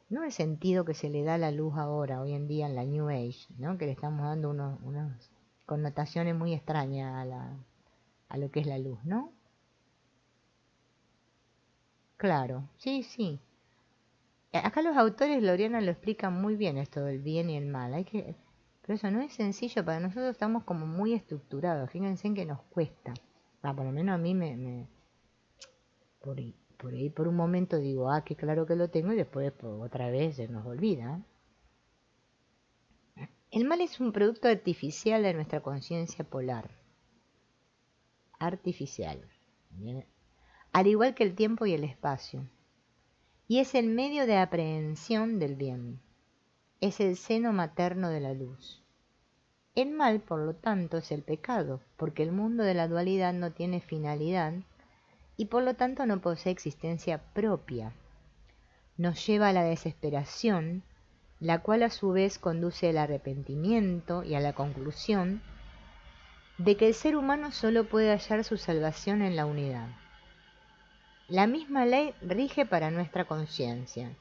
No el sentido que se le da a la luz ahora, hoy en día en la New Age, ¿no? Que le estamos dando unas connotaciones muy extrañas a lo que es la luz, ¿no? Claro, sí, sí. Acá los autores Loriana lo explican muy bien esto del bien y el mal. Pero eso no es sencillo, para nosotros estamos como muy estructurados. Fíjense en que nos cuesta. Por lo menos a mí por un momento digo, qué claro que lo tengo, y después otra vez se nos olvida. El mal es un producto artificial de nuestra conciencia polar. Artificial. ¿Bien? Al igual que el tiempo y el espacio. Y es el medio de aprehensión del bien. Es el seno materno de la luz. El mal, por lo tanto, es el pecado, porque el mundo de la dualidad no tiene finalidad y por lo tanto no posee existencia propia. Nos lleva a la desesperación, la cual a su vez conduce al arrepentimiento y a la conclusión de que el ser humano solo puede hallar su salvación en la unidad. La misma ley rige para nuestra conciencia.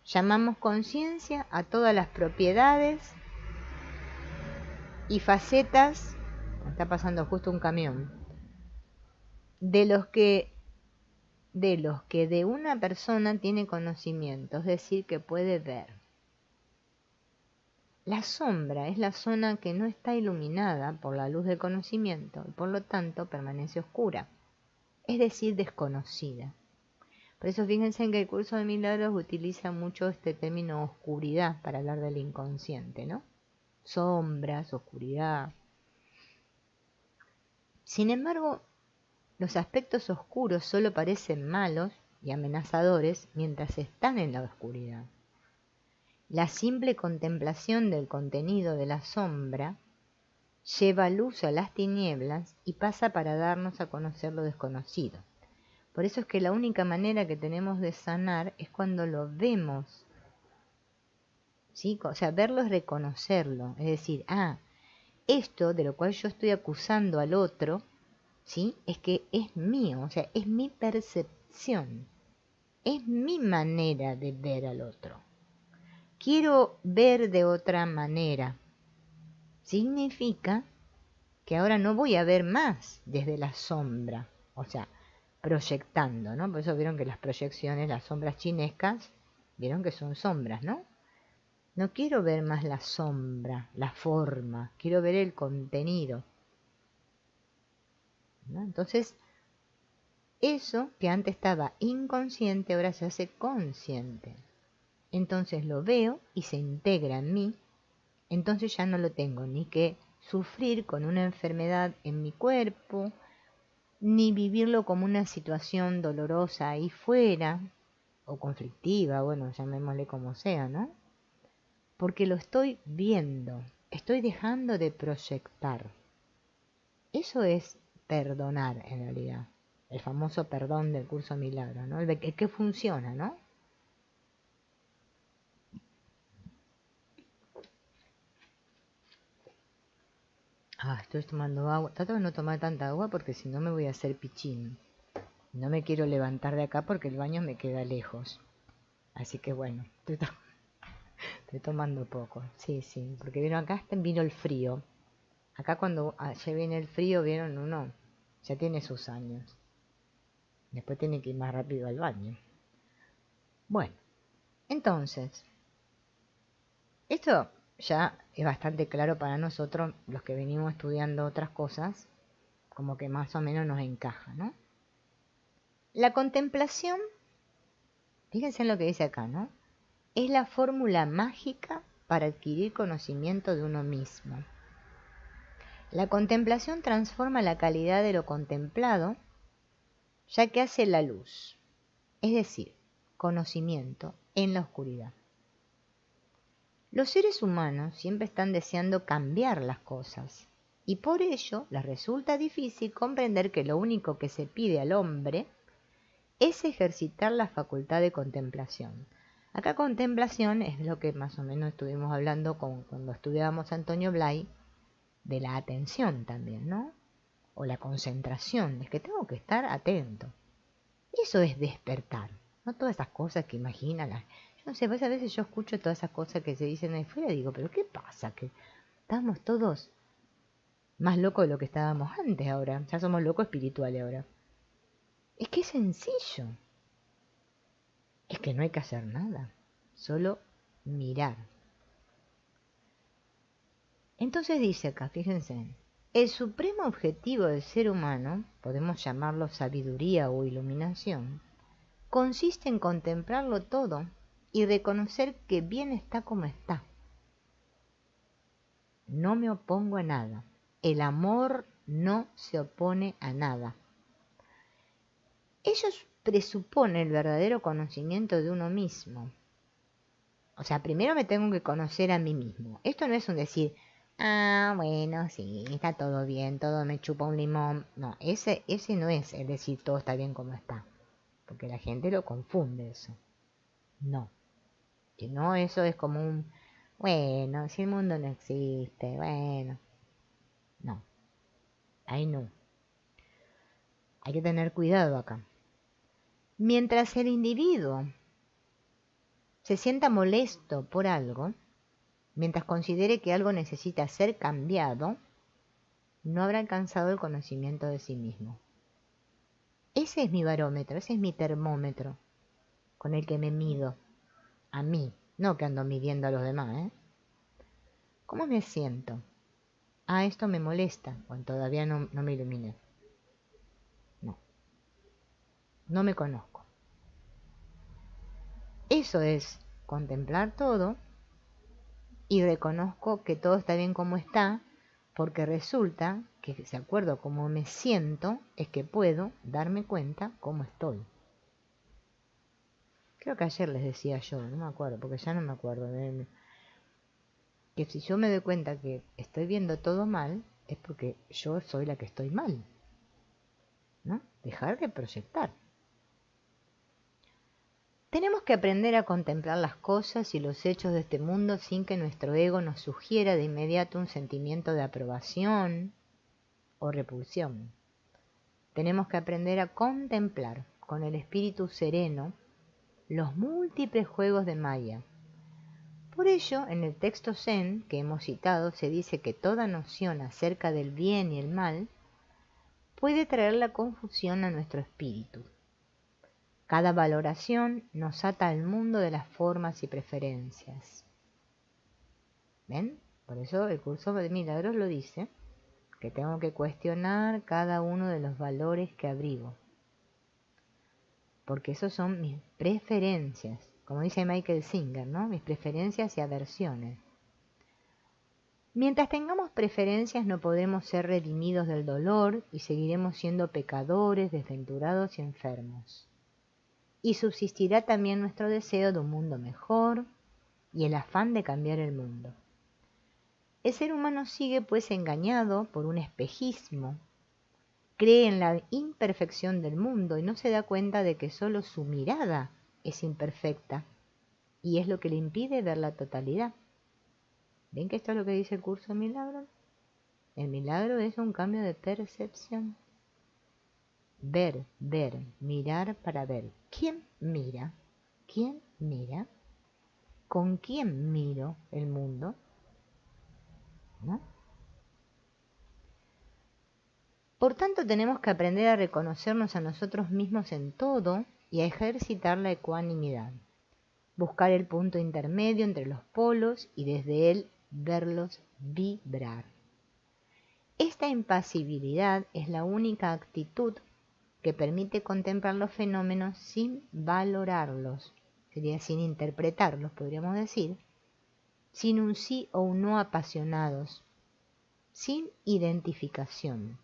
Llamamos conciencia a todas las propiedades y facetas, está pasando justo un camión, de los que de una persona tiene conocimiento, es decir, que puede ver. La sombra es la zona que no está iluminada por la luz del conocimiento y por lo tanto permanece oscura, es decir, desconocida. Por eso fíjense en que el curso de milagros utiliza mucho este término oscuridad para hablar del inconsciente, ¿no? Sombras, oscuridad. Sin embargo, los aspectos oscuros solo parecen malos y amenazadores mientras están en la oscuridad. La simple contemplación del contenido de la sombra lleva luz a las tinieblas y pasa para darnos a conocer lo desconocido. Por eso es que la única manera que tenemos de sanar es cuando lo vemos, ¿sí? O sea, verlo es reconocerlo, es decir, esto de lo cual yo estoy acusando al otro, ¿sí? Es que es mío, o sea, es mi percepción, es mi manera de ver al otro. Quiero ver de otra manera. Significa que ahora no voy a ver más desde la sombra, o sea, proyectando, ¿no? Por eso vieron que las proyecciones, las sombras chinescas, vieron que son sombras, ¿no? No quiero ver más la sombra, la forma, quiero ver el contenido, ¿no? Entonces, eso que antes estaba inconsciente ahora se hace consciente. Entonces lo veo y se integra en mí. Entonces ya no lo tengo ni que sufrir con una enfermedad en mi cuerpo, ni vivirlo como una situación dolorosa ahí fuera, o conflictiva, bueno, llamémosle como sea, ¿no? Porque lo estoy viendo, estoy dejando de proyectar. Eso es perdonar en realidad, el famoso perdón del curso Milagro, ¿no? El que funciona, ¿no? Estoy tomando agua. Trato de no tomar tanta agua porque si no me voy a hacer pichín. No me quiero levantar de acá porque el baño me queda lejos. Así que bueno, estoy tomando poco. Sí, porque vino acá, vino el frío. Acá cuando ya viene el frío, vieron, uno ya tiene sus años. Después tiene que ir más rápido al baño. Bueno, entonces, esto ya es bastante claro para nosotros, los que venimos estudiando otras cosas, como que más o menos nos encaja, ¿no? La contemplación, fíjense en lo que dice acá, ¿no? Es la fórmula mágica para adquirir conocimiento de uno mismo. La contemplación transforma la calidad de lo contemplado, ya que hace la luz, es decir, conocimiento en la oscuridad. Los seres humanos siempre están deseando cambiar las cosas, y por ello les resulta difícil comprender que lo único que se pide al hombre es ejercitar la facultad de contemplación. Acá contemplación es lo que más o menos estuvimos hablando cuando estudiábamos a Antonio Blay, de la atención también, ¿no? O la concentración, es que tengo que estar atento. Y eso es despertar, no todas esas cosas que imaginan. Yo no sé, pues a veces yo escucho todas esas cosas que se dicen ahí fuera y digo, pero ¿qué pasa? Que estamos todos más locos de lo que estábamos antes ahora, ya somos locos espirituales ahora. Es que es sencillo. Es que no hay que hacer nada, solo mirar. Entonces dice acá, fíjense, el supremo objetivo del ser humano, podemos llamarlo sabiduría o iluminación, consiste en contemplarlo todo y reconocer que bien está como está. No me opongo a nada. El amor no se opone a nada. Ellos presuponen el verdadero conocimiento de uno mismo. O sea, primero me tengo que conocer a mí mismo. Esto no es un decir, bueno, sí, está todo bien, todo me chupa un limón. No, ese no es el decir todo está bien como está. Porque la gente lo confunde eso. No. Que no, eso es como un, bueno, si el mundo no existe, bueno. No. Ahí no. Hay que tener cuidado acá. Mientras el individuo se sienta molesto por algo, mientras considere que algo necesita ser cambiado, no habrá alcanzado el conocimiento de sí mismo. Ese es mi barómetro, ese es mi termómetro con el que me mido a mí, no que ando midiendo a los demás, ¿eh? ¿Cómo me siento? Ah, esto me molesta, bueno, todavía no me iluminé. No me conozco. Eso es contemplar todo y reconozco que todo está bien como está, porque resulta que de acuerdo a cómo me siento es que puedo darme cuenta cómo estoy. Creo que ayer les decía yo, no me acuerdo, porque ya no me acuerdo, que si yo me doy cuenta que estoy viendo todo mal, es porque yo soy la que estoy mal, ¿no? Dejar de proyectar. Tenemos que aprender a contemplar las cosas y los hechos de este mundo sin que nuestro ego nos sugiera de inmediato un sentimiento de aprobación o repulsión. Tenemos que aprender a contemplar con el espíritu sereno los múltiples juegos de Maya. Por ello, en el texto Zen que hemos citado se dice que toda noción acerca del bien y el mal puede traer la confusión a nuestro espíritu. Cada valoración nos ata al mundo de las formas y preferencias. ¿Ven? Por eso el curso de milagros lo dice, que tengo que cuestionar cada uno de los valores que abrigo. Porque esos son mis preferencias, como dice Michael Singer, ¿no? Mis preferencias y aversiones. Mientras tengamos preferencias no podremos ser redimidos del dolor y seguiremos siendo pecadores, desventurados y enfermos. Y subsistirá también nuestro deseo de un mundo mejor y el afán de cambiar el mundo. El ser humano sigue pues engañado por un espejismo, cree en la imperfección del mundo y no se da cuenta de que solo su mirada es imperfecta y es lo que le impide ver la totalidad. ¿Ven que esto es lo que dice el curso de milagros? El milagro es un cambio de percepción. Ver, mirar para ver. ¿Quién mira? ¿Quién mira? ¿Con quién miro el mundo? ¿No? Por tanto, tenemos que aprender a reconocernos a nosotros mismos en todo y a ejercitar la ecuanimidad. Buscar el punto intermedio entre los polos y desde él verlos vibrar. Esta impasibilidad es la única actitud que permite contemplar los fenómenos sin valorarlos, sería sin interpretarlos, podríamos decir, sin un sí o un no apasionados, sin identificación.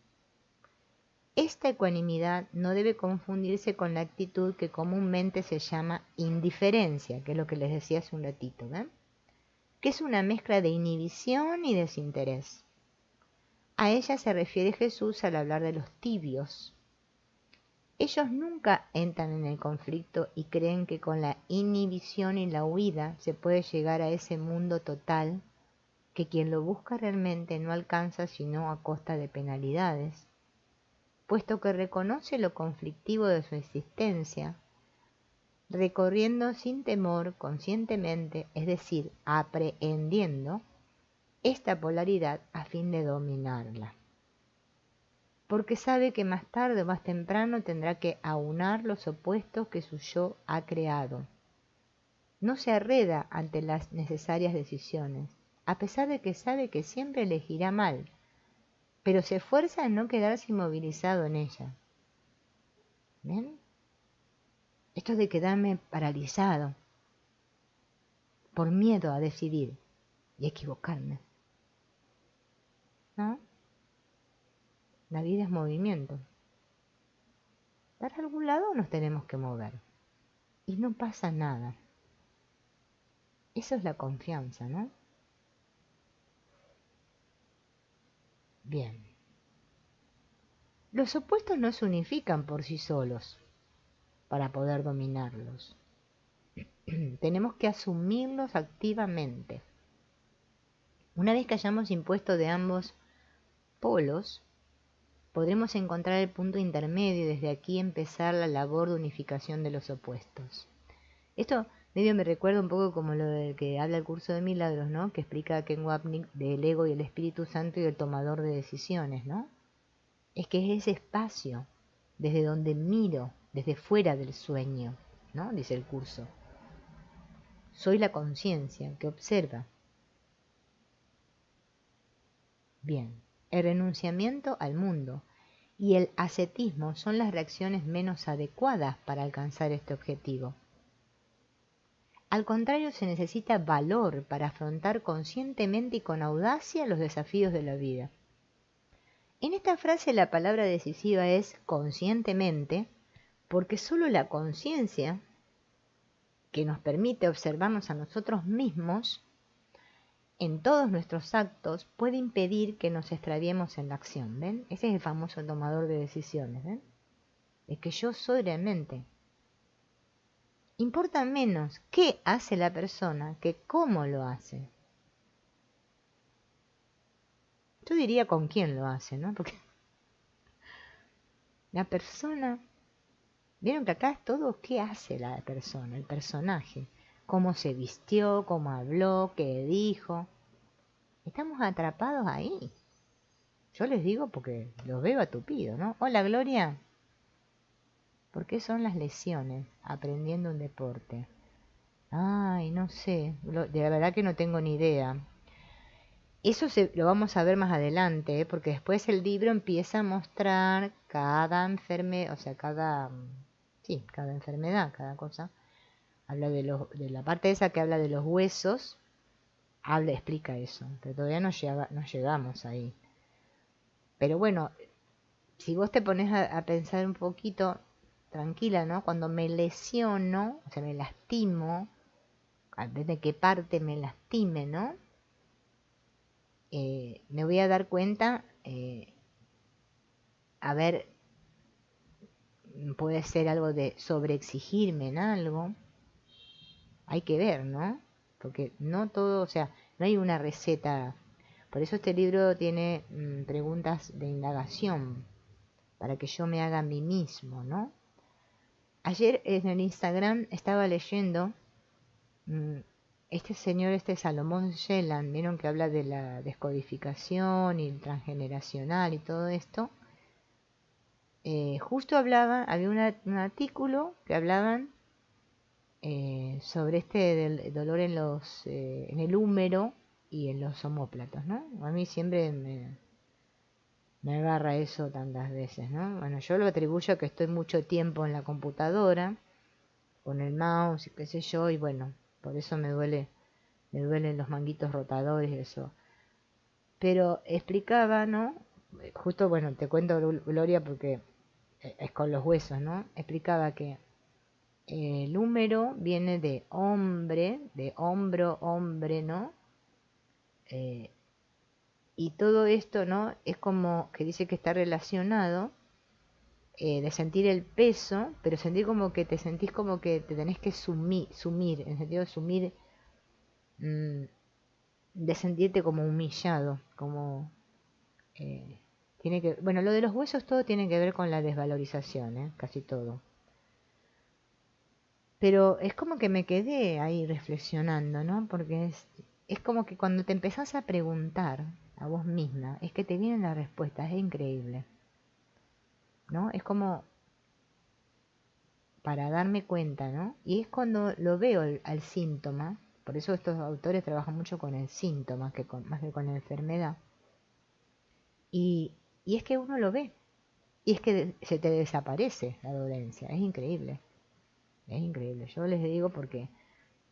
Esta ecuanimidad no debe confundirse con la actitud que comúnmente se llama indiferencia, que es lo que les decía hace un ratito, ¿ven? Que es una mezcla de inhibición y desinterés. A ella se refiere Jesús al hablar de los tibios. Ellos nunca entran en el conflicto y creen que con la inhibición y la huida se puede llegar a ese mundo total que quien lo busca realmente no alcanza sino a costa de penalidades, puesto que reconoce lo conflictivo de su existencia, recorriendo sin temor conscientemente, es decir, aprehendiendo esta polaridad a fin de dominarla. Porque sabe que más tarde o más temprano tendrá que aunar los opuestos que su yo ha creado. No se arreda ante las necesarias decisiones, a pesar de que sabe que siempre elegirá mal, pero se esfuerza en no quedarse inmovilizado en ella. ¿Ven? Esto de quedarme paralizado por miedo a decidir y equivocarme, ¿no? La vida es movimiento. Para algún lado nos tenemos que mover y no pasa nada. Eso es la confianza, ¿no? Bien. Los opuestos no se unifican por sí solos para poder dominarlos. Tenemos que asumirlos activamente. Una vez que hayamos impuesto de ambos polos, podremos encontrar el punto intermedio y desde aquí empezar la labor de unificación de los opuestos. Esto medio me recuerda un poco como lo del que habla el curso de milagros, ¿no? Que explica a Ken Wapnick del ego y el Espíritu Santo y el tomador de decisiones, ¿no? Es que es ese espacio desde donde miro, desde fuera del sueño, ¿no? Dice el curso. Soy la conciencia que observa. Bien, el renunciamiento al mundo y el ascetismo son las reacciones menos adecuadas para alcanzar este objetivo. Al contrario, se necesita valor para afrontar conscientemente y con audacia los desafíos de la vida. En esta frase la palabra decisiva es conscientemente, porque solo la conciencia, que nos permite observarnos a nosotros mismos en todos nuestros actos, puede impedir que nos extraviemos en la acción. ¿Ven? Ese es el famoso tomador de decisiones. ¿Ven? Es que yo soy realmente. Importa menos qué hace la persona que cómo lo hace. Yo diría con quién lo hace, ¿no? Porque la persona, vieron que acá es todo qué hace la persona, el personaje, cómo se vistió, cómo habló, qué dijo. Estamos atrapados ahí. Yo les digo porque los veo atupidos, ¿no? Hola, Gloria. ¿Por qué son las lesiones aprendiendo un deporte? Ay, no sé, de verdad que no tengo ni idea. Eso lo vamos a ver más adelante, ¿eh? Porque después el libro empieza a mostrar cada enfermedad, o sea, cada enfermedad, cada cosa. Habla de la parte esa que habla de los huesos, explica eso, pero todavía no llegamos ahí. Pero bueno, si vos te pones a pensar un poquito, tranquila, ¿no? Cuando me lesiono, o sea, me lastimo, a ver de qué parte me lastime, ¿no? Me voy a dar cuenta, a ver, puede ser algo de sobreexigirme en algo. Hay que ver, ¿no? Porque no todo, o sea, no hay una receta. Por eso este libro tiene preguntas de indagación, para que yo me haga a mí mismo, ¿no? Ayer en el Instagram estaba leyendo este señor, Salomón Shelan, vieron que habla de la descodificación y el transgeneracional y todo esto. Justo había un artículo que hablaban sobre del dolor en el húmero y en los omóplatos, ¿no? A mí siempre me agarra eso tantas veces, ¿no? Bueno, yo lo atribuyo a que estoy mucho tiempo en la computadora, con el mouse y qué sé yo, y bueno, por eso me duelen los manguitos rotadores y eso. Pero explicaba, ¿no? Justo, bueno, te cuento, Gloria, porque es con los huesos, ¿no? Explicaba que el húmero viene de hombre, de hombro, hombre, ¿no? Y todo esto, ¿no? Es como que dice que está relacionado de sentir el peso, pero sentir como que te sentís como que te tenés que sumir, en el sentido de sumir, de sentirte como humillado, como bueno, lo de los huesos todo tiene que ver con la desvalorización, casi todo. Pero es como que me quedé ahí reflexionando, ¿no? Porque es como que cuando te empezás a preguntar a vos misma, es que te vienen las respuestas, es increíble, ¿no? Es como para darme cuenta, ¿no? Y es cuando lo veo al síntoma, por eso estos autores trabajan mucho con el síntoma, más que con la enfermedad. Y es que uno lo ve, y es que se te desaparece la dolencia, es increíble. Es increíble, yo les digo porque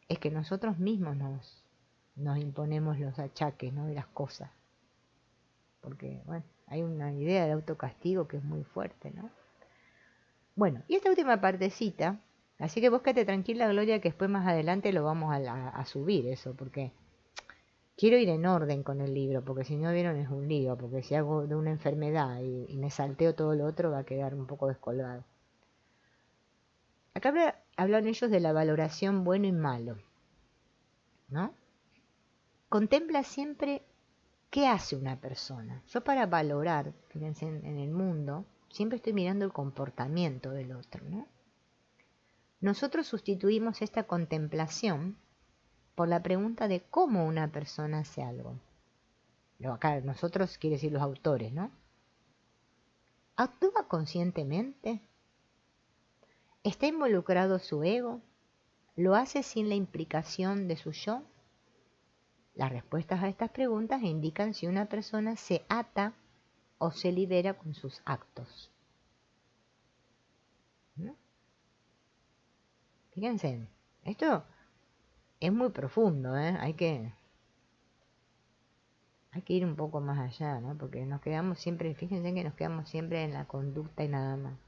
es que nosotros mismos nos imponemos los achaques, ¿no? De las cosas. Porque, bueno, hay una idea de autocastigo que es muy fuerte, ¿no? Bueno, y esta última partecita, así que vos quédate tranquila, Gloria, que después más adelante lo vamos a subir eso, porque quiero ir en orden con el libro, porque si no vieron es un lío, porque si hago de una enfermedad y me salteo todo lo otro va a quedar un poco descolgado. Acá hablan ellos de la valoración bueno y malo, ¿no? Contempla siempre ¿Qué hace una persona? Yo para valorar, fíjense, en el mundo, siempre estoy mirando el comportamiento del otro, ¿no? Nosotros sustituimos esta contemplación por la pregunta de cómo una persona hace algo. Acá nosotros quiere decir los autores, ¿no? ¿Actúa conscientemente? ¿Está involucrado su ego? ¿Lo hace sin la implicación de su yo? Las respuestas a estas preguntas indican si una persona se ata o se libera con sus actos. ¿No? Fíjense, esto es muy profundo, ¿eh? Hay que ir un poco más allá, ¿no? Porque nos quedamos siempre, fíjense que nos quedamos siempre en la conducta y nada más.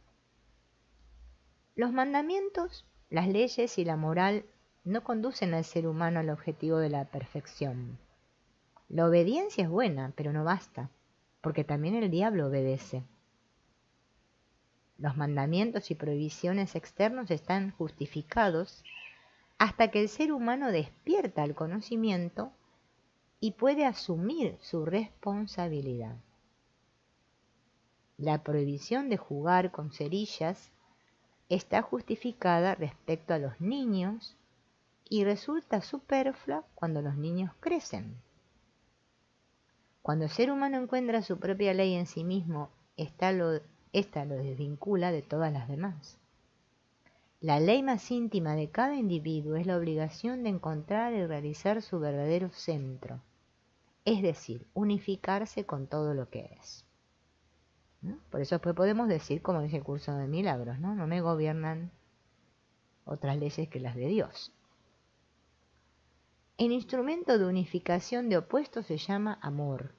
Los mandamientos, las leyes y la moral no conducen al ser humano al objetivo de la perfección. La obediencia es buena, pero no basta, porque también el diablo obedece. Los mandamientos y prohibiciones externos están justificados hasta que el ser humano despierta al conocimiento y puede asumir su responsabilidad. La prohibición de jugar con cerillas está justificada respecto a los niños y resulta superflua cuando los niños crecen. Cuando el ser humano encuentra su propia ley en sí mismo, esta lo desvincula de todas las demás. La ley más íntima de cada individuo es la obligación de encontrar y realizar su verdadero centro, es decir, unificarse con todo lo que es. ¿No? Por eso después podemos decir, como dice el curso de milagros, ¿no? No me gobiernan otras leyes que las de Dios. El instrumento de unificación de opuestos se llama amor.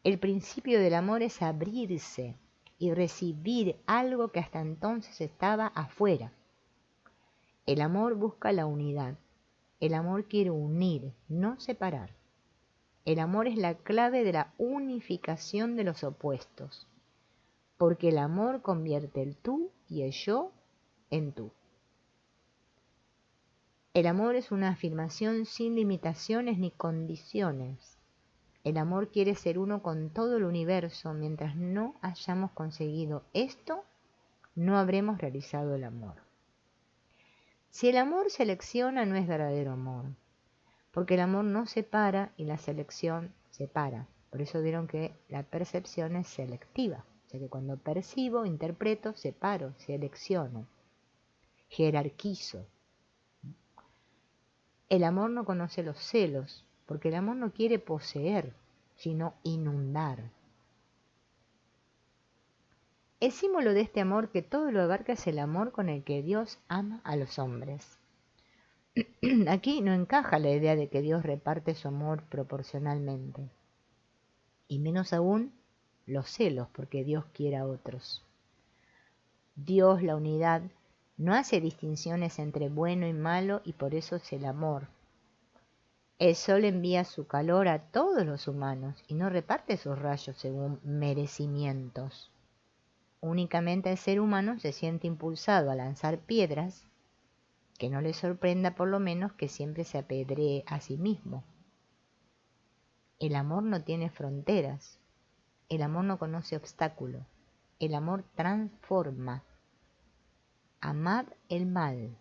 El principio del amor es abrirse y recibir algo que hasta entonces estaba afuera. El amor busca la unidad. El amor quiere unir, no separar. El amor es la clave de la unificación de los opuestos, porque el amor convierte el tú y el yo en tú. El amor es una afirmación sin limitaciones ni condiciones. El amor quiere ser uno con todo el universo. Mientras no hayamos conseguido esto, no habremos realizado el amor. Si el amor selecciona, no es verdadero amor, porque el amor no separa y la selección separa. Por eso vieron que la percepción es selectiva. O sea que cuando percibo, interpreto, separo, selecciono, jerarquizo. El amor no conoce los celos, porque el amor no quiere poseer, sino inundar. El símbolo de este amor que todo lo abarca es el amor con el que Dios ama a los hombres. Aquí no encaja la idea de que Dios reparte su amor proporcionalmente, y menos aún los celos, porque Dios quiere a otros. Dios, la unidad, no hace distinciones entre bueno y malo y por eso es el amor. El sol envía su calor a todos los humanos y no reparte sus rayos según merecimientos. Únicamente el ser humano se siente impulsado a lanzar piedras, que no le sorprenda por lo menos que siempre se apedree a sí mismo. El amor no tiene fronteras, el amor no conoce obstáculo, el amor transforma. Amad el mal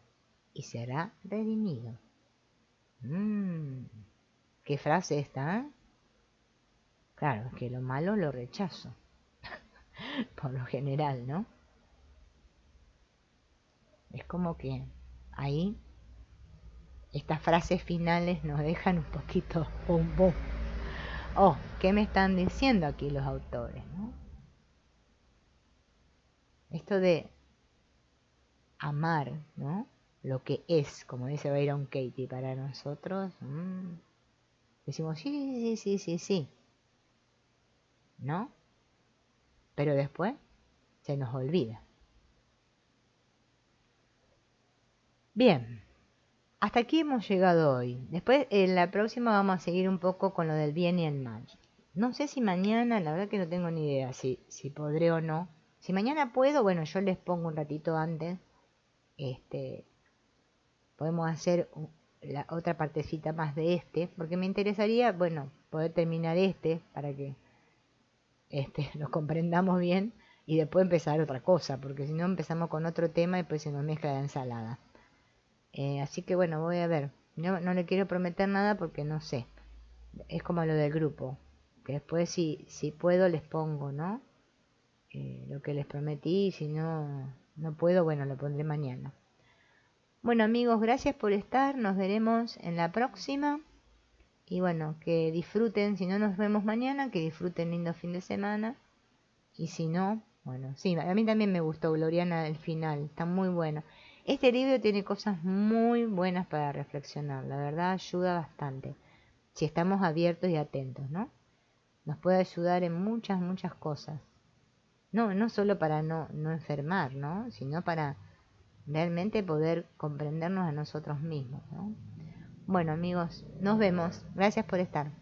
y será redimido. ¿Qué frase esta, eh? Claro, es que lo malo lo rechazo, por lo general, ¿no? Es como que ahí estas frases finales nos dejan un poquito boom. Oh, ¿qué me están diciendo aquí los autores, no? Esto de amar, ¿no? Lo que es, como dice Byron Katie, para nosotros, decimos sí, ¿no? Pero después se nos olvida. Bien, hasta aquí hemos llegado hoy. Después, en la próxima vamos a seguir un poco con lo del bien y el mal. No sé si mañana, la verdad que no tengo ni idea si podré o no. Si mañana puedo, bueno, yo les pongo un ratito antes. Podemos hacer la otra partecita más de este, porque me interesaría, bueno, poder terminar este para que lo comprendamos bien y después empezar otra cosa, porque si no empezamos con otro tema y pues se nos mezcla la ensalada. Así que bueno, voy a ver. No le quiero prometer nada porque no sé. Es como lo del grupo, que después si puedo les pongo, ¿no? Lo que les prometí, si no puedo, bueno, lo pondré mañana. Bueno amigos, gracias por estar, nos veremos en la próxima. Y bueno, que disfruten, si no nos vemos mañana, que disfruten lindo fin de semana. Y si no, bueno, sí, a mí también me gustó Gloriana el final, está muy bueno. Este libro tiene cosas muy buenas para reflexionar, la verdad ayuda bastante, si estamos abiertos y atentos, ¿no? Nos puede ayudar en muchas, muchas cosas. No solo para no enfermar, ¿no? Sino para realmente poder comprendernos a nosotros mismos, ¿no? Bueno amigos, nos vemos. Gracias por estar.